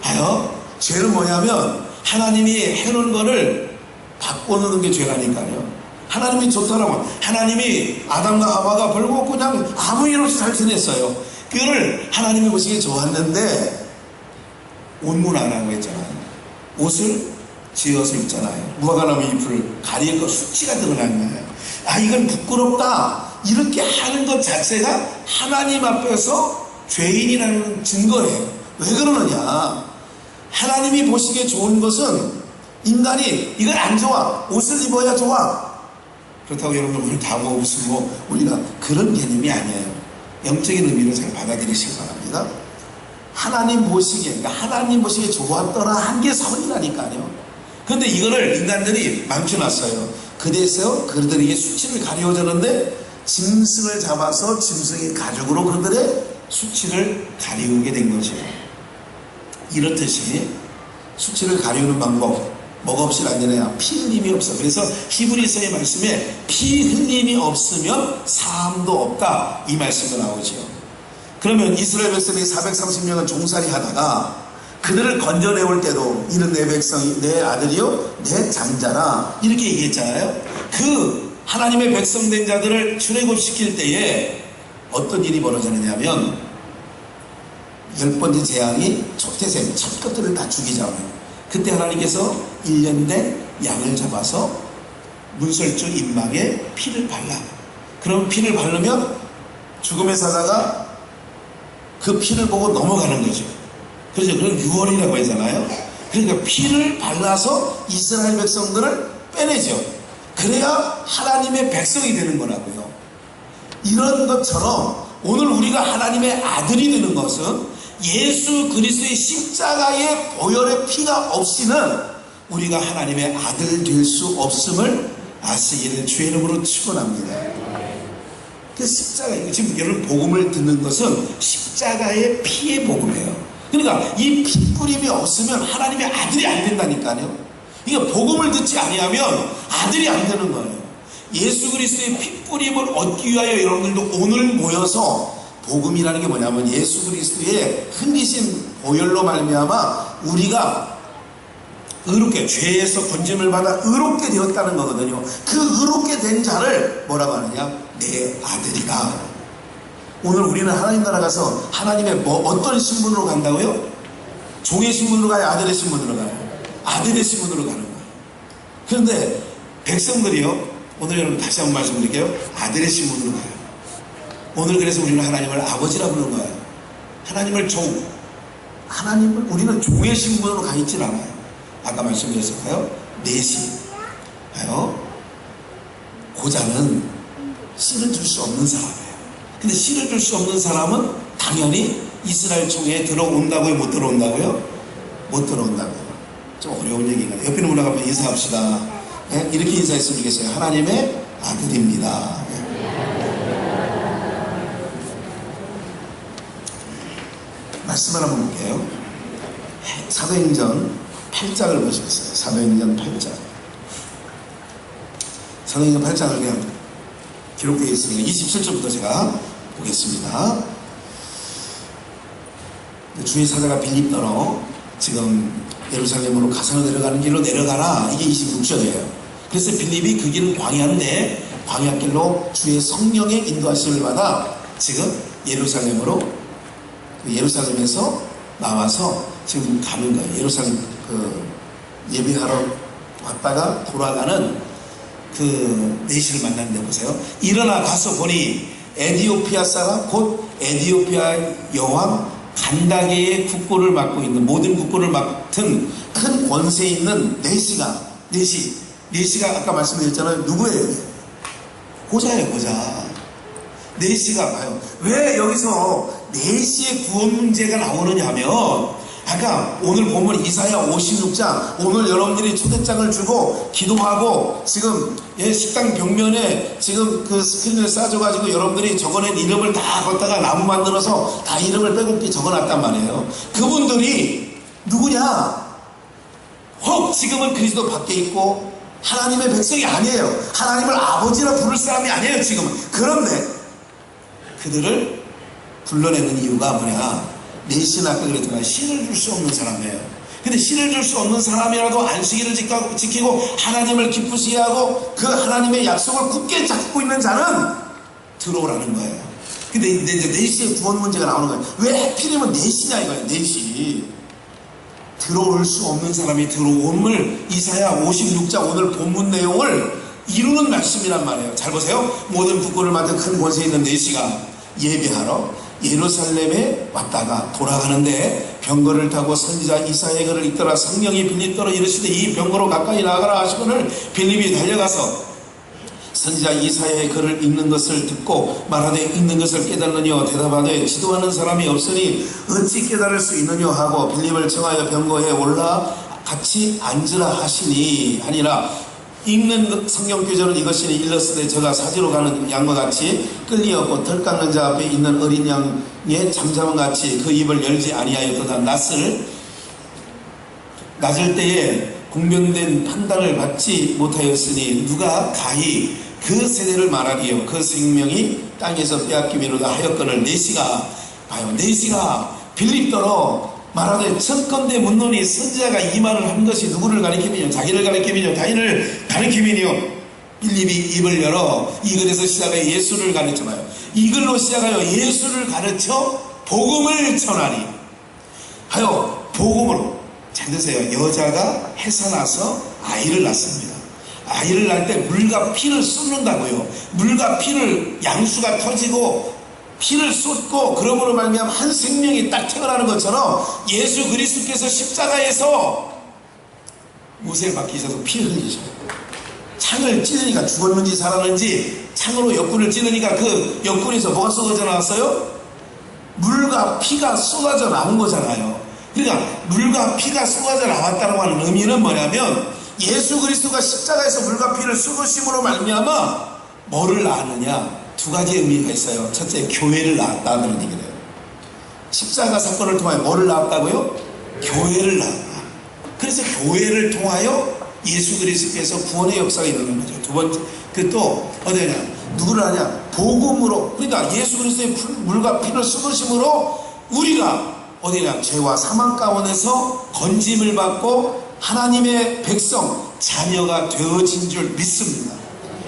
봐요. 죄는 뭐냐면 하나님이 해놓은 거를 바꿔놓는 게 죄라니까요. 하나님이 좋다라고, 하나님이 아담과 하와가 벌거벗고 그냥 아무 일 없이 잘 지냈어요. 그거를 하나님이 보시기에 좋았는데 온문 안 하고 했잖아요. 옷을 지어서 입잖아요. 무화과나무 잎을 가릴 거 수치가 드러난 거예요. 아, 이건 부끄럽다. 이렇게 하는 것 자체가 하나님 앞에서 죄인이라는 증거예요. 왜 그러느냐? 하나님이 보시기에 좋은 것은 인간이 이건 안 좋아. 옷을 입어야 좋아. 그렇다고 여러분 오늘 다 무슨 우리가 그런 개념이 아니에요. 영적인 의미로 잘 받아들이시기 바랍니다. 하나님 보시기에, 그러니까 하나님 보시기에 좋았더라 한 게 선이라니까요. 그런데 이거를 인간들이 망쳐놨어요. 그 대해서 그들에게 수치를 가리워주는데 짐승을 잡아서 짐승의 가죽으로 그들의 수치를 가리우게 된 거죠. 이렇듯이 수치를 가리우는 방법, 뭐가 없이 안 되느냐? 피 흘림이 없어. 그래서 히브리서의 말씀에 피 흘림이 없으면 사함도 없다, 이 말씀도 나오죠. 그러면 이스라엘 백성이 430년을 종살이 하다가 그들을 건져내올 때도 이는 내 백성이 내 아들이요 내 장자라 이렇게 얘기했잖아요. 그 하나님의 백성된 자들을 출애굽시킬 때에 어떤 일이 벌어지느냐면 10번째 재앙이 초태생, 첫 것들을 다 죽이잖아요. 그때 하나님께서 1년 된 양을 잡아서 문설주 임막에 피를 발라. 그럼 피를 바르면 죽음의 사자가 그 피를 보고 넘어가는 거죠. 그래서 그런 유월이라고 하잖아요. 그러니까 피를 발라서 이스라엘 백성들을 빼내죠. 그래야 하나님의 백성이 되는 거라고요. 이런 것처럼 오늘 우리가 하나님의 아들이 되는 것은 예수 그리스도의 십자가의 보혈의 피가 없이는 우리가 하나님의 아들 될 수 없음을 아시기를 주의 이름으로 축원합니다. 그 십자가, 지금 여러분 복음을 듣는 것은 십자가의 피의 복음이에요. 그러니까 이 피뿌림이 없으면 하나님의 아들이 안 된다니까요. 그러니까 복음을 듣지 아니하면 아들이 안 되는 거예요. 예수 그리스도의 피뿌림을 얻기 위하여 여러분들도 오늘 모여서 복음이라는 게 뭐냐면 예수 그리스도의 흘리신 보혈로 말미암아 우리가 의롭게, 죄에서 건짐을 받아 의롭게 되었다는 거거든요. 그 의롭게 된 자를 뭐라고 하느냐? 내 아들이다. 오늘 우리는 하나님 나라 가서 하나님의 어떤 신분으로 간다고요? 종의 신분으로 가요? 아들의 신분으로 가요? 아들의 신분으로 가는 거예요. 그런데 백성들이요, 오늘 여러분 다시 한번 말씀드릴게요. 아들의 신분으로 가요. 오늘 그래서 우리는 하나님을 아버지라 부르는 거예요. 하나님을 우리는 종의 신분으로 가 있질 않아요. 아까 말씀드렸을까요? 넷이 가요. 고자는 씨를 줄 수 없는 사람이에요. 근데 씨를 줄 수 없는 사람은 당연히 이스라엘 총회에 들어온다고요? 못 들어온다고요? 못 들어온다고요. 좀 어려운 얘기가. 옆에 있는 분하고 한번 인사합시다. 네? 이렇게 인사했으면 좋겠어요. 하나님의 아들입니다. 네. 말씀을 한번 볼게요. 사도행전 8장을 보시겠어요. 사도행전 8장. 사도행전 8장을 그냥 기록되어 있으니까 27절부터 제가 보겠습니다. 주의 사자가 빌립더러 지금 예루살렘으로 가산으로 내려가는 길로 내려가라. 이게 26절이에요. 그래서 빌립이 그 길은 광야인데 광야길로 주의 성령의 인도하심을 받아 지금 예루살렘에서 나와서 지금 가는 거예요. 예루살렘 예배하러 왔다가 돌아가는 그 내시를 만났는데 보세요. 일어나 가서 보니 에디오피아 사람 곧 에디오피아 여왕 간다게의 국고를 맡고 있는, 모든 국고를 맡은 큰 권세 있는 네시가 아까 말씀드렸잖아요. 누구예요? 고자예요. 고자. 네시가 봐요. 왜 여기서 네시의 구원 문제가 나오느냐 하면, 아까 오늘 보면 이사야 56장, 오늘 여러분들이 초대장을 주고 기도하고 지금 식당 벽면에 지금 그 스크린을 싸줘가지고 여러분들이 적어낸 이름을 다 걷다가 나무 만들어서 다 이름을 빼곡히 적어놨단 말이에요. 그분들이 누구냐? 혹 지금은 그리스도 밖에 있고 하나님의 백성이 아니에요. 하나님을 아버지라 부를 사람이 아니에요. 지금은. 그런데 그들을 불러내는 이유가 뭐냐? 내시는 아까 그랬지만 신을 줄 수 없는 사람이에요. 근데 신을 줄 수 없는 사람이라도 안식일을 지키고 하나님을 기쁘시게 하고 그 하나님의 약속을 굳게 잡고 있는 자는 들어오라는 거예요. 근데 이제 내시의 구원 문제가 나오는 거예요. 왜 하필이면 내시냐 이거예요. 내시. 들어올 수 없는 사람이 들어옴을 이사야 56장 오늘 본문 내용을 이루는 말씀이란 말이에요. 잘 보세요. 모든 국고를 맡은 큰 권세 있는 내시가 예배하러 예루살렘에 왔다가 돌아가는데 병거를 타고 선지자 이사야의 글을 읽더라. 성령이 빌립더러 이르시되 이 병거로 가까이 나가라 하시거늘 빌립이 달려가서 선지자 이사야의 글을 읽는 것을 듣고 말하되 읽는 것을 깨달느냐 대답하되 지도하는 사람이 없으니 어찌 깨달을 수 있느냐 하고 빌립을 청하여 병거에 올라 같이 앉으라 하시니 하니라. 읽는 성경 교절은 이것이니 일렀으되 저가 사지로 가는 양과 같이 끌리었고 털 깎는 자 앞에 있는 어린 양의 잠잠은 같이 그 입을 열지 아니하였도다. 낮을 때에 공명된 판단을 받지 못하였으니 누가 가히 그 세대를 말하리요. 그 생명이 땅에서 빼앗기미로다 하였거늘. 내시가 봐요. 내시가 빌립더러 말하되 첫건대 묻노니 선지자가 이 말을 한 것이 누구를 가리키며 자기를 가리키며 자기를 가리키며 빌립이 입을 열어 이 글에서 시작하여 예수를 가르쳐봐요. 이 글로 시작하여 예수를 가르쳐 복음을 전하니 하여 복음으로. 잘 드세요. 여자가 해산나서 아이를 낳습니다. 아이를 낳을 때 물과 피를 쏟는다고요. 물과 피를 양수가 터지고 피를 쏟고 그러므로 말미암아 한 생명이 딱 태어나는 것처럼 예수 그리스도께서 십자가에서 무쇠를 박히셔서 피를 흘리셔요. 창을 찌르니까 죽었는지 살았는지 창으로 옆구리를 찌르니까 그 옆구리에서 뭐가 쏟아져 나왔어요? 물과 피가 쏟아져 나온 거잖아요. 그러니까 물과 피가 쏟아져 나왔다고 하는 의미는 뭐냐면 예수 그리스도가 십자가에서 물과 피를 쏟으심으로 말미암아 뭐를 낳았느냐? 두 가지 의미가 있어요. 첫째, 교회를 낳았다는 얘기래요. 십자가 사건을 통하여 뭐를 낳았다고요? 교회를 낳았다. 그래서 교회를 통하여 예수 그리스도께서 구원의 역사가 일어나는 거죠. 두 번째, 그 또 어디냐? 누구를 하냐? 복음으로, 그러니까 예수 그리스도의 물과 피를 쏟으심으로 우리가 어디냐, 죄와 사망 가운데서 건짐을 받고 하나님의 백성 자녀가 되어진 줄 믿습니다.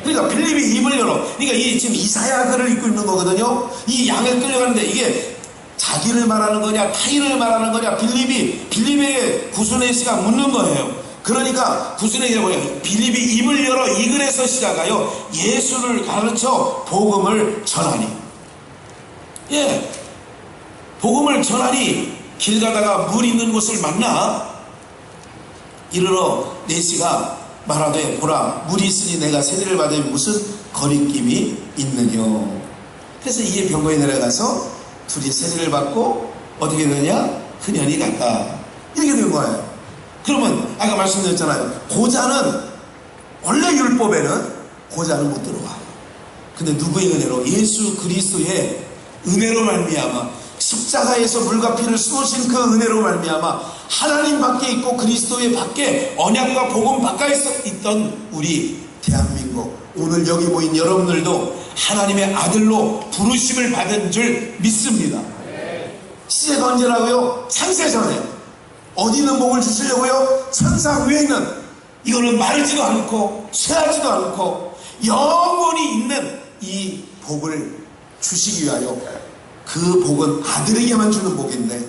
그러니까 빌립이 입을 열어, 그러니까 이 지금 이사야 글을 읽고 있는 거거든요. 이 양에 끌려가는데 이게 자기를 말하는 거냐 타인을 말하는 거냐, 빌립에게 구스네시가 묻는 거예요. 그러니까 구스네시가 뭐냐, 빌립이 입을 열어 이 글에서 시작하여 예수를 가르쳐 복음을 전하니, 예, 복음을 전하니 길 가다가 물 있는 곳을 만나 이르러 네시가 말하되 보라 물이 있으니 내가 세례를 받으면 무슨 거리낌이 있느냐. 그래서 이에 병거에 내려가서 둘이 세례를 받고 어떻게 되느냐, 흔연히 갔다, 이렇게 된 거예요. 그러면 아까 말씀드렸잖아요. 고자는 원래 율법에는 고자는 못 들어와. 근데 누구의 은혜로? 예수 그리스도의 은혜로 말미암아, 십자가에서 물과 피를 쏟으신 그 은혜로 말미암아 하나님 밖에 있고 그리스도의 밖에 언약과 복음 바깥에 있던 우리 대한민국, 오늘 여기 모인 여러분들도 하나님의 아들로 부르심을 받은 줄 믿습니다. 시제가 언제라고요? 창세전에. 어디 있는 복을 주시려고요? 천사 위에 있는, 이거는 마르지도 않고 쇠하지도 않고 영원히 있는 이 복을 주시기 위하여, 그 복은 아들에게만 주는 복인데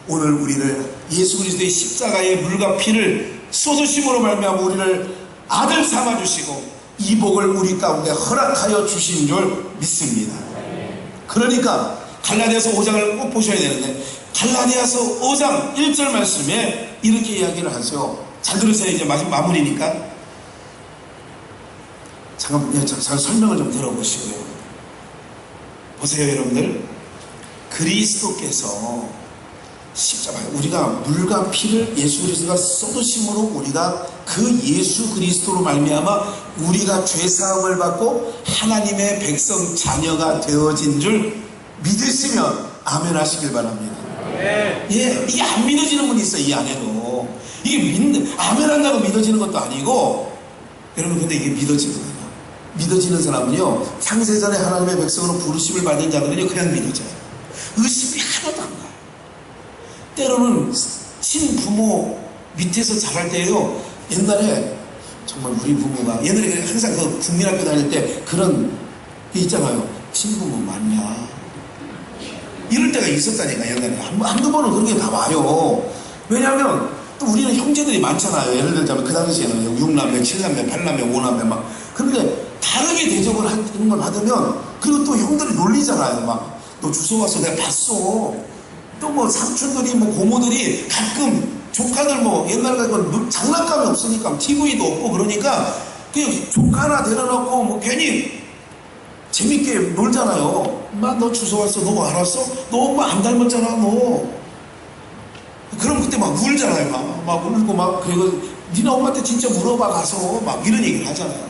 오늘 우리를 예수 그리스도의 십자가의 물과 피를 쏟으심으로 말미암아 우리를 아들 삼아주시고 이 복을 우리 가운데 허락하여 주신 줄 믿습니다. 그러니까 갈라디아서 5장을 꼭 보셔야 되는데, 갈라디아서 5장 1절 말씀에 이렇게 이야기를 하죠. 잘 들으세요. 이제 마무리니까. 잠깐 설명을 좀 들어보시고요. 보세요 여러분들. 그리스도께서 십자가, 우리가 물과 피를 예수 그리스도가 쏟으심으로 우리가 그 예수 그리스도로 말미암아 우리가 죄사함을 받고 하나님의 백성 자녀가 되어진 줄 믿으시면 아멘 하시길 바랍니다. 예, 이게 안 믿어지는 분이 있어요. 이 안에도 이게 아멘 한다고 믿어지는 것도 아니고, 여러분 근데 이게 믿어지거든요. 믿어지는 사람은요, 창세전에 하나님의 백성으로 부르심을 받은 자들은요 그냥 믿어져요. 의심이 하나도 안 가요. 때로는 친부모 밑에서 자랄 때요, 옛날에 정말 우리 부모가, 옛날에 항상 그 국민학교 다닐 때 그런 게 있잖아요. 친부모 맞냐 이럴 때가 있었다니까. 옛날에 한두 번은 그런 게 다 와요. 왜냐하면 또 우리는 형제들이 많잖아요. 예를 들자면 그 당시에는 6남매, 7남매, 8남매, 5남매 막. 그런데 다르게 대접을 하는 걸 받으면, 그리고 또 형들이 놀리잖아요. 막 너 주소 와서 내가 봤어. 또 뭐 삼촌들이 뭐 고모들이 가끔 조카들 뭐 옛날 같은 장난감이 없으니까 TV도 없고 그러니까 그냥 조카 하나 데려놓고 뭐 괜히 재밌게 놀잖아요. 엄마 너 주소 왔어. 너 알았어? 너 엄마 안 닮았잖아 너. 그럼 그때 막 울잖아요. 막 울고 막, 그리고 니네 엄마한테 진짜 물어봐 가서 막 이런 얘기를 하잖아요.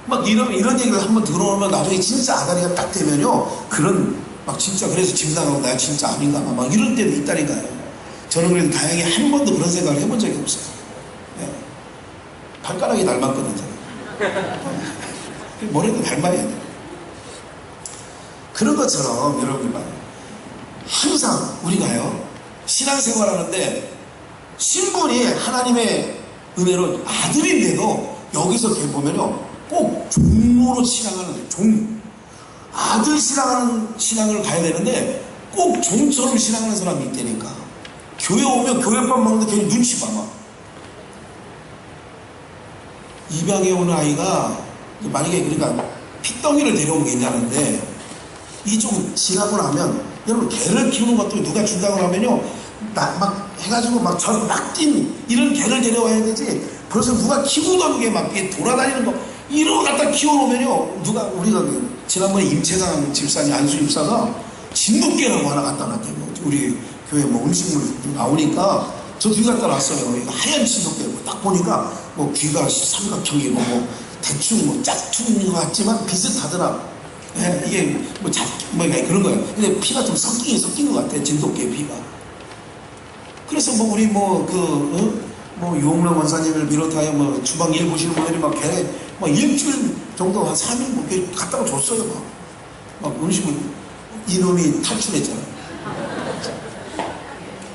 막 이런 얘기를 한번 들어오면 나중에 진짜 아다리가 딱 되면요, 그런 막 진짜 그래서 짐당하고 나 진짜 아닌가 막 이런 때도 있다니까요. 저는 그래도 다행히 한 번도 그런 생각을 해본 적이 없어요. 네. 발가락이 닮았거든요. 머리도 닮아야 돼요. 그런 것처럼 여러분, 항상 우리가요 신앙생활 하는데 신분이 하나님의 은혜로 아들인데도 여기서 보면요 꼭 종로로 신앙하는, 아들 신앙하는 신앙을 가야 되는데 꼭 종처럼 신앙하는 사람이 있다니까. 교회 오면 교회밥 먹는데 괜히 눈치 봐. 막 입양해 오는 아이가 만약에 그러니까 핏덩이를 데려오면 괜찮은데, 이 좀 지나고 나면, 여러분 개를 키우는 것도 누가 준다고 하면요 막 해가지고 막 저 막 뛴 이런 개를 데려와야 되지, 벌써 누가 키우던 게 막 돌아다니는 거 이런 거 갖다 키워놓으면요, 누가, 우리가 지난번에 임채상 집사님, 안수 집사가 진돗개라고 하나 갖다 놨대요. 우리 교회 뭐 음식물 나오니까 저 뒤 갖다 놨어요. 이거 하얀 진돗개고 딱 보니까 뭐 귀가 삼각형이고 뭐 대충 뭐 짝퉁인 것 같지만 비슷하더라. 예, 이게 뭐 그런 거예요. 근데 피가 좀 섞인 것 같아, 진돗개 피가. 그래서 뭐 우리 뭐 유홍란 원사님을 비롯하여 뭐 주방 일 보시는 분들이 막 개 막 일주일 정도 한 3일 뭐 갖다가 줬어요. 막 막 음식을 이놈이 탈출했잖아요.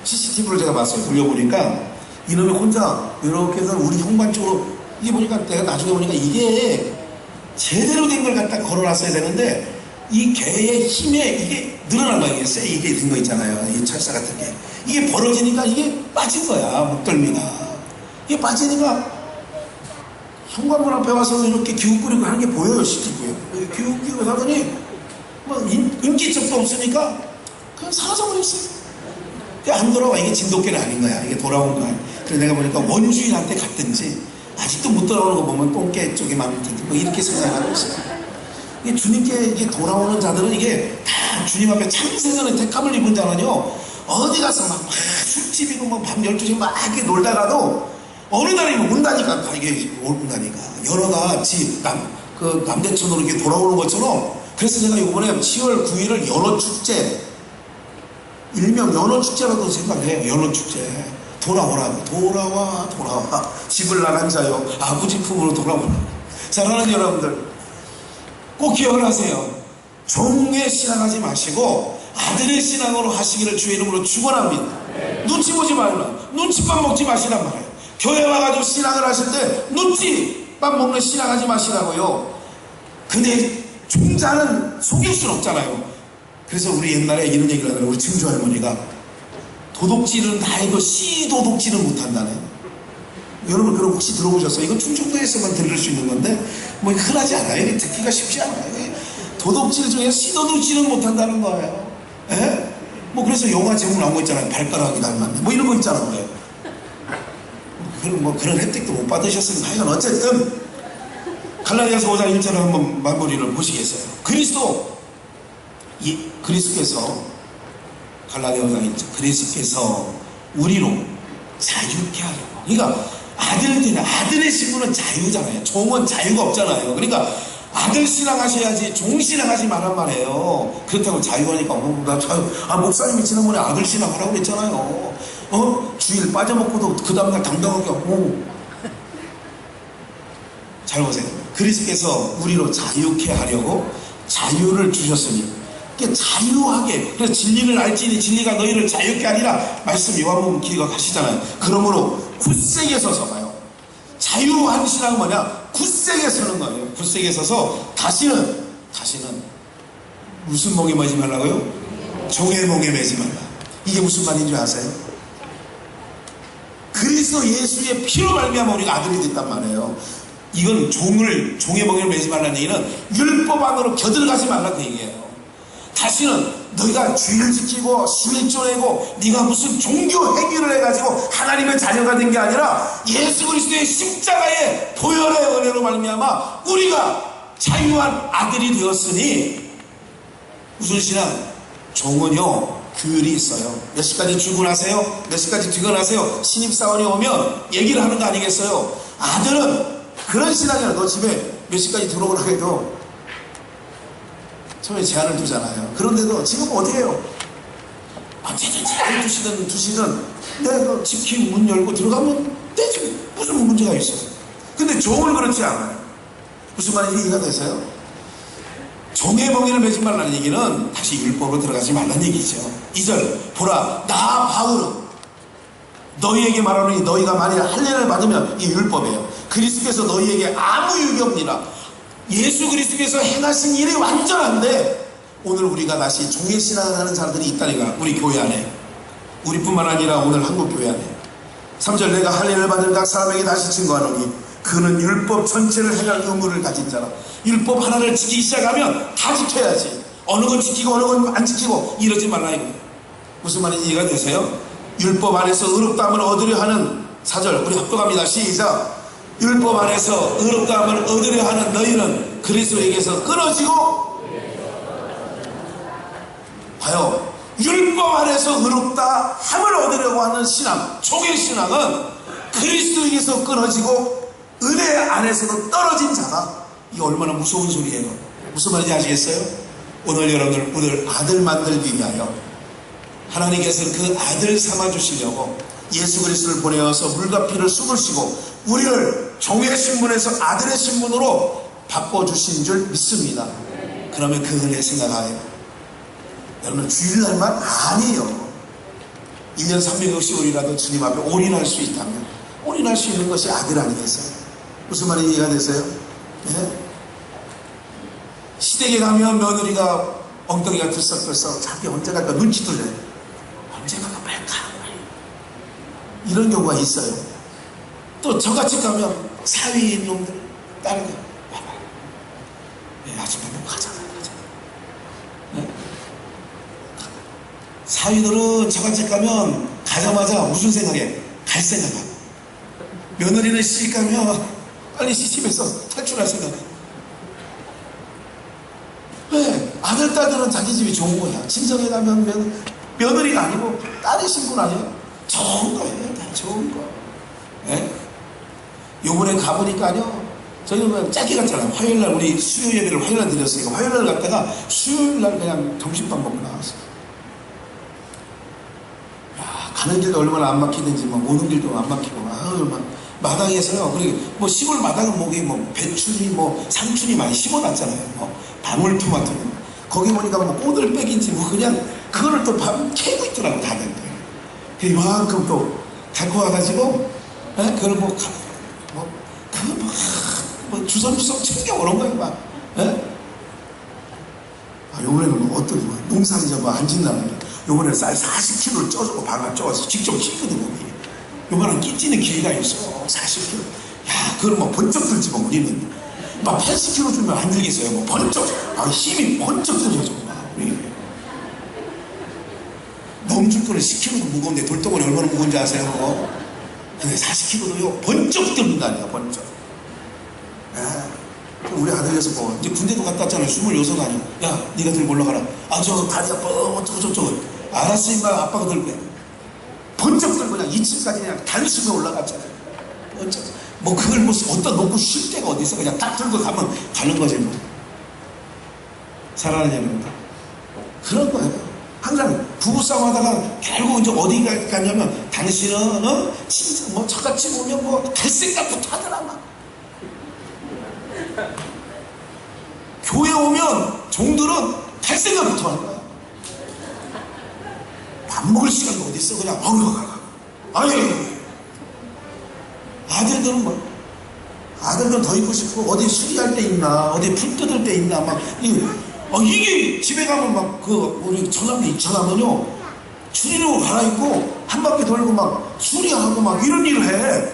CCTV를 제가 봤어요. 돌려보니까 이놈이 혼자 이렇게 해서 우리 현관 쪽으로, 이게 보니까 내가 나중에 보니까 이게 제대로 된 걸 갖다 걸어놨어야 되는데 이 개의 힘에 이게 늘어난 거야. 이게 된 거 있잖아요. 이 철사 같은 게. 이게 벌어지니까 이게 빠진 거야. 목덜미가. 이게 빠지니까 현관문 앞에 와서 이렇게 기웃거리고 하는 게 보여요. CCTV에. 기웃거리고 하더니 뭐 인기척도 없으니까 그냥 사라져버렸어요. 안 돌아와. 이게 진돗개는 아닌 거야. 이게 돌아온 거야. 그래서 내가 보니까 원주인한테 갔든지 아직도 못 돌아오는 거 보면 똥개 쪽에 뭐 이렇게 생각하고 있어요. 이게 주님께 이게 돌아오는 자들은 이게 다 주님 앞에 창생하는 택함을 입은 자는요, 어디 가서 막 술집이고 뭐 밤 12시 막 이렇게 놀다가도 어느 날이 온다니까. 다 이게 온다니까. 여러가 남대천으로 이렇게 돌아오는 것처럼. 그래서 제가 이번에 10월 9일을 연어축제, 일명 연어축제라고 생각해요. 연어축제. 돌아와 집을 나간 자요 아버지 품으로 돌아오라. 사랑하는 여러분들, 꼭 기억을 하세요. 종의 신앙하지 마시고 아들의 신앙으로 하시기를 주의 이름으로 축원합니다. 눈치 보지 말라. 눈치밥 먹지 마시란 말이에요. 교회 와가지고 신앙을 하실 때 눈치밥 먹는 신앙하지 마시라고요. 근데 종자는 속일 수는 없잖아요. 그래서 우리 옛날에 이런 얘기를 하더라고요. 우리 증조 할머니가 도둑질은 다 해도 씨도둑질은 못한다네. 여러분 그럼 혹시 들어보셨어요? 이건 충청도에서만 들을 수 있는 건데 뭐 흔하지 않아요. 듣기가 쉽지 않아요. 도둑질 중에 씨도둑질은 못한다는 거예요. 에? 뭐 그래서 영화 제목 나온 거 있잖아요. 발가락이 닮았네. 뭐 이런 거 있잖아요. 뭐 그런 혜택도 못 받으셨으니까 하여간 어쨌든 갈라디아서 5장 1절을 한번 마무리를 보시겠어요? 그리스도께서 갈라디아 5장 1절, 그리스도께서 우리로 자유케 하려고. 그러니까 아들의 신분은 자유잖아요. 종은 자유가 없잖아요. 그러니까 아들 신앙하셔야지 종 신앙하지 말란 말이에요. 그렇다고 자유하니까 나 자유. 목사님이 지난번에 아들 신앙하라고 그랬잖아요. 주일 빠져먹고도 그 다음날 당당하게 잘 보세요. 그리스도께서 우리로 자유케 하려고 자유를 주셨으니, 자유하게. 그래서 진리를 알지니 진리가 너희를 자유케 하리라 말씀 요한복음 기억하시잖아요. 그러므로 굳세게 서서 봐요. 자유한 신앙은 뭐냐? 굳세게 서는 거예요. 굳세게 서서 다시는 무슨 멍에 매지 말라고요? 종의 멍에 매지 말라. 이게 무슨 말인 줄 아세요? 그리스도 예수의 피로 말미암아 우리가 아들이 됐단 말이에요. 이건 종의 멍에 매지 말라는 얘기는 율법 안으로 겨들어가지 말라는 얘기예요. 다시는 너희가 주의를 지키고 실존하고 네가 무슨 종교 행위를 해가지고 하나님의 자녀가 된 게 아니라 예수 그리스도의 십자가의 보혈의 은혜로 말미암아 우리가 자유한 아들이 되었으니, 무슨 신앙? 종은요 규율이 있어요. 몇 시까지 출근하세요? 몇 시까지 퇴근하세요? 신입사원이 오면 얘기를 하는 거 아니겠어요? 아들은 그런 신앙이야. 너 집에 몇 시까지 들어오라 해도 처음에 제한을 두잖아요. 그런데도 지금 어떻게 해요? 언제든지 12시든 2시든 내가 집키 문 열고 들어가면 되지. 무슨 문제가 있어요? 근데 종은 그렇지 않아요. 무슨 말인지 이해가 되세요? 종의 멍에를 매지 말라는 얘기는 다시 율법으로 들어가지 말라는 얘기죠. 2절 보라 나 바울은 너희에게 말하노니 너희가 만일 할례를 받으면 이 율법이에요. 그리스도께서 너희에게 아무 유익이 없니라. 예수 그리스도께서 행하신 일이 완전한데 오늘 우리가 다시 종의 신앙을 하는 사람들이 있다니까. 우리 교회 안에, 우리뿐만 아니라 오늘 한국 교회 안에. 3절 내가 할례를 받은 각 사람에게 다시 증거하노니 그는 율법 전체를 행할 의무를 가진 자라. 율법 하나를 지키기 시작하면 다 지켜야지. 어느 건 지키고 어느 건 안 지키고 이러지 말라 이거예요. 무슨 말인지 이해가 되세요? 율법 안에서 의롭다함을 얻으려 하는 4절 우리 합독합니다. 시작. 율법 안에서 의롭다함을 얻으려 하는 너희는 그리스도에게서 끊어지고, 봐요. 율법 안에서 의롭다함을 얻으려고 하는 신앙, 종의 신앙은 그리스도에게서 끊어지고 은혜 안에서도 떨어진 자다. 이게 얼마나 무서운 소리예요. 무슨 말인지 아시겠어요? 오늘 여러분들 아들 만들기 위하여 하나님께서 그 아들 삼아주시려고 예수 그리스도를 보내어서 물과 피를 쏟으시고 우리를 종의 신분에서 아들의 신분으로 바꿔주신 줄 믿습니다. 그러면 그 은혜 생각하여 여러분 주일날만 아니에요. 1년 365일이라도 주님 앞에 올인할 수 있다면 올인할 수 있는 것이 아들 아니겠어요? 무슨 말이 이해가 되세요? 네? 시댁에 가면 며느리가 엉덩이가 들썩들썩 자기 언제 갈까 눈치들 내. 언제 갈까 말까 이런 경우가 있어요. 또 저같이 가면 사위인 놈들 따르게 봐봐. 네, 아침에 뭐 가자. 네? 사위들은 저같이 가면 가자마자 무슨 생각해? 갈 생각하고 며느리는 시집 가면 빨리 시집에서 탈출할 생각해. 왜? 아들, 딸들은 자기 집이 좋은 거야. 친정에 가면 며느리가 아니고 딸의 신분 아니에요? 좋은 거예요. 다 좋은 거. 네? 요번에 가보니까요, 저희는 짧게 갔잖아요. 화요일날 우리 수요 예배를 화요일날 드렸으니까 화요일날 갔다가 수요일날 그냥 점심밥 먹고 나왔어요. 야, 가는 길도 얼마나 안 막히는지 막 오는 길도 안 막히고 막 마당에서요. 그리고 뭐 시골 마당은 뭐 배추니 뭐 상추니 많이 심어놨잖아요. 뭐 방울토마토 거기 보니까 뭐 꼬들빼기인지 뭐 그냥 그거를 또 캐고 있더라고 다들. 이만큼 또 갖고 와가지고 그걸 뭐 주섬주섬 챙겨오는 거예요 막. 요번에는 뭐 어떤 농사지자 뭐 안 짓나면 요번에 쌀 40kg를 쪄주고 방을 쪄서 직접 키거든요. 요번엔 끼찌는 길이가 있어. 40kg. 야, 그걸 뭐 번쩍 들지 뭐 우리는. 막 80kg 주면 안 들겠어요. 뭐 번쩍. 힘이 번쩍 들어져. 넘줄 거는 10kg도 무거운데 돌덩어리 얼마나 무거운지 아세요? 그거? 근데 40kg도요 번쩍 듭는다니까 번쩍. 우리 아들에서 뭐 이제 군대도 갔다 왔잖아요. 26 아니야. 야 네가 들고 올라가라. 저 다리 아파 어쩌고 알았어 임마. 아빠가 들고 해. 번쩍 들고 그냥 2층까지 그냥 단숨에 올라갔잖아요. 번쩍. 뭐 그걸 뭐 어디다 놓고 쉴 데가 어디 있어. 그냥 딱 들고 가면 가는 거지 뭐. 사랑하는 여러분들, 그런 거예요. 항상 부부싸움 하다가 결국 이제 어디 가냐면 당신은 진짜 뭐 저같이 보면 뭐 갈 생각부터 하더라 막. 교회 오면 종들은 갈 생각부터 하는 거야. 밥 먹을 시간도 어디 있어. 그냥 아니 아들들은 더 있고 싶고 어디 수리할 때 있나 어디 풀 뜯을 때 있나 막 이게 집에 가면 막 우리 처남은요 추리로 갈아입고 한 바퀴 돌고 막 수리하고 막 이런 일을 해.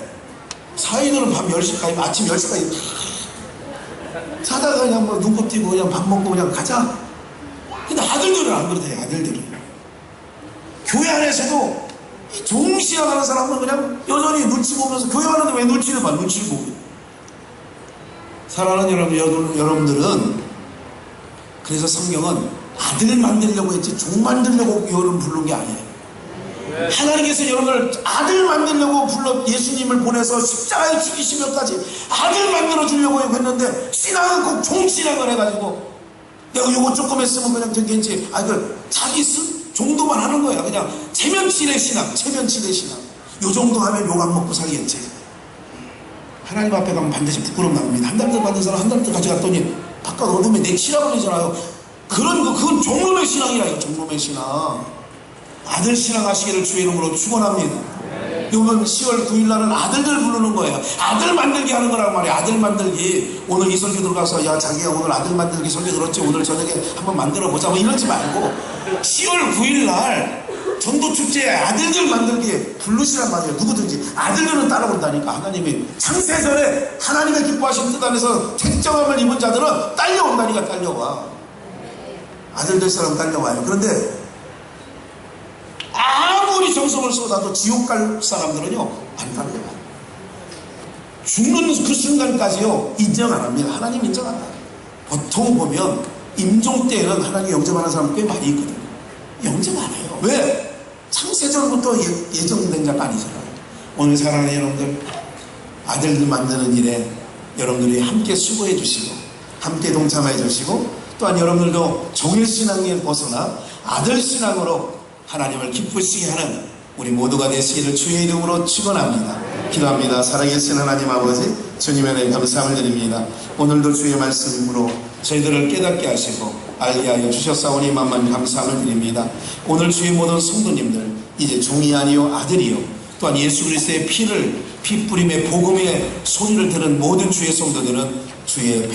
사위들은 밤 10시까지 아침 10시까지 사다가 그냥 뭐 눈곱 띄고 그냥 밥 먹고 그냥 가자. 근데 아들들은 안 그러대. 아들들은 교회 안에서도 종신앙하는 사람은 그냥 여전히 눈치 보면서 교회 하는데 왜 눈치를 봐. 눈치를 보고. 사랑하는 여러분들은 그래서 성경은 아들 만들려고 했지 종 만들려고 여러분 부른 게 아니에요. 하나님께서 여러분을 아들 만들려고 불러 예수님을 보내서 십자가에 죽이시면까지 아들 만들어 주려고 했는데 신앙은 꼭 종신앙을 해가지고 내가 요거 조금 했으면 그냥 되겠지. 자기 정도만 하는 거야. 그냥 체면치레 신앙. 요 정도 하면 욕 안 먹고 살겠지. 하나님 앞에 가면 반드시 부끄러움 나옵니다. 한 달들 받은 사람 한 달들 가져갔더니 바깥 어둠에 내 치라버리잖아요. 그건 종놈의 신앙이라. 이거 종놈의 신앙. 아들 신앙 하시기를 주의 이름으로 축원합니다. 이번 10월 9일날은 아들들 부르는 거예요. 아들 만들기 하는 거란 말이에요. 아들 만들기. 오늘 이 설교 들어가서 야 자기가 오늘 아들 만들기 설교 들었지 오늘 저녁에 한번 만들어보자 뭐 이러지 말고 10월 9일날 전도축제에 아들들 만들기 부르시란 말이에요. 누구든지 아들들은 따라온다니까. 하나님이 창세전에 하나님의 기뻐하신 뜻 안에서 택정함을 입은 자들은 딸려온다니까. 딸려와. 아들 될 사람 딸려와요. 그런데 아무리 정성을 쏟아도 지옥 갈 사람들은요 안 달려요. 죽는 그 순간까지요 인정 안 합니다. 하나님 인정 안 해요. 보통 보면 임종 때는 하나님 영접하는 사람 꽤 많이 있거든요. 영접 안 해요. 왜? 창세전부터 예정된 자가 아니잖아요. 오늘 사랑하는 여러분들, 아들들 만드는 일에 여러분들이 함께 수고해 주시고 함께 동참해 주시고 또한 여러분들도 종일신앙에 벗어나 아들신앙으로 하나님을 기쁘시게 하는 우리 모두가 되시기를 주의 이름으로 축원합니다. 기도합니다. 살아계신 하나님 아버지, 주님의 은혜 감사함을 드립니다. 오늘도 주의 말씀으로 저희들을 깨닫게 하시고 알게 하여 주셨사오니 만만 감사함을 드립니다. 오늘 주의 모든 성도님들 이제 종이 아니요 아들이요 또한 예수 그리스도의 피 뿌림의 복음의 소리를 들은 모든 주의 성도들은 주의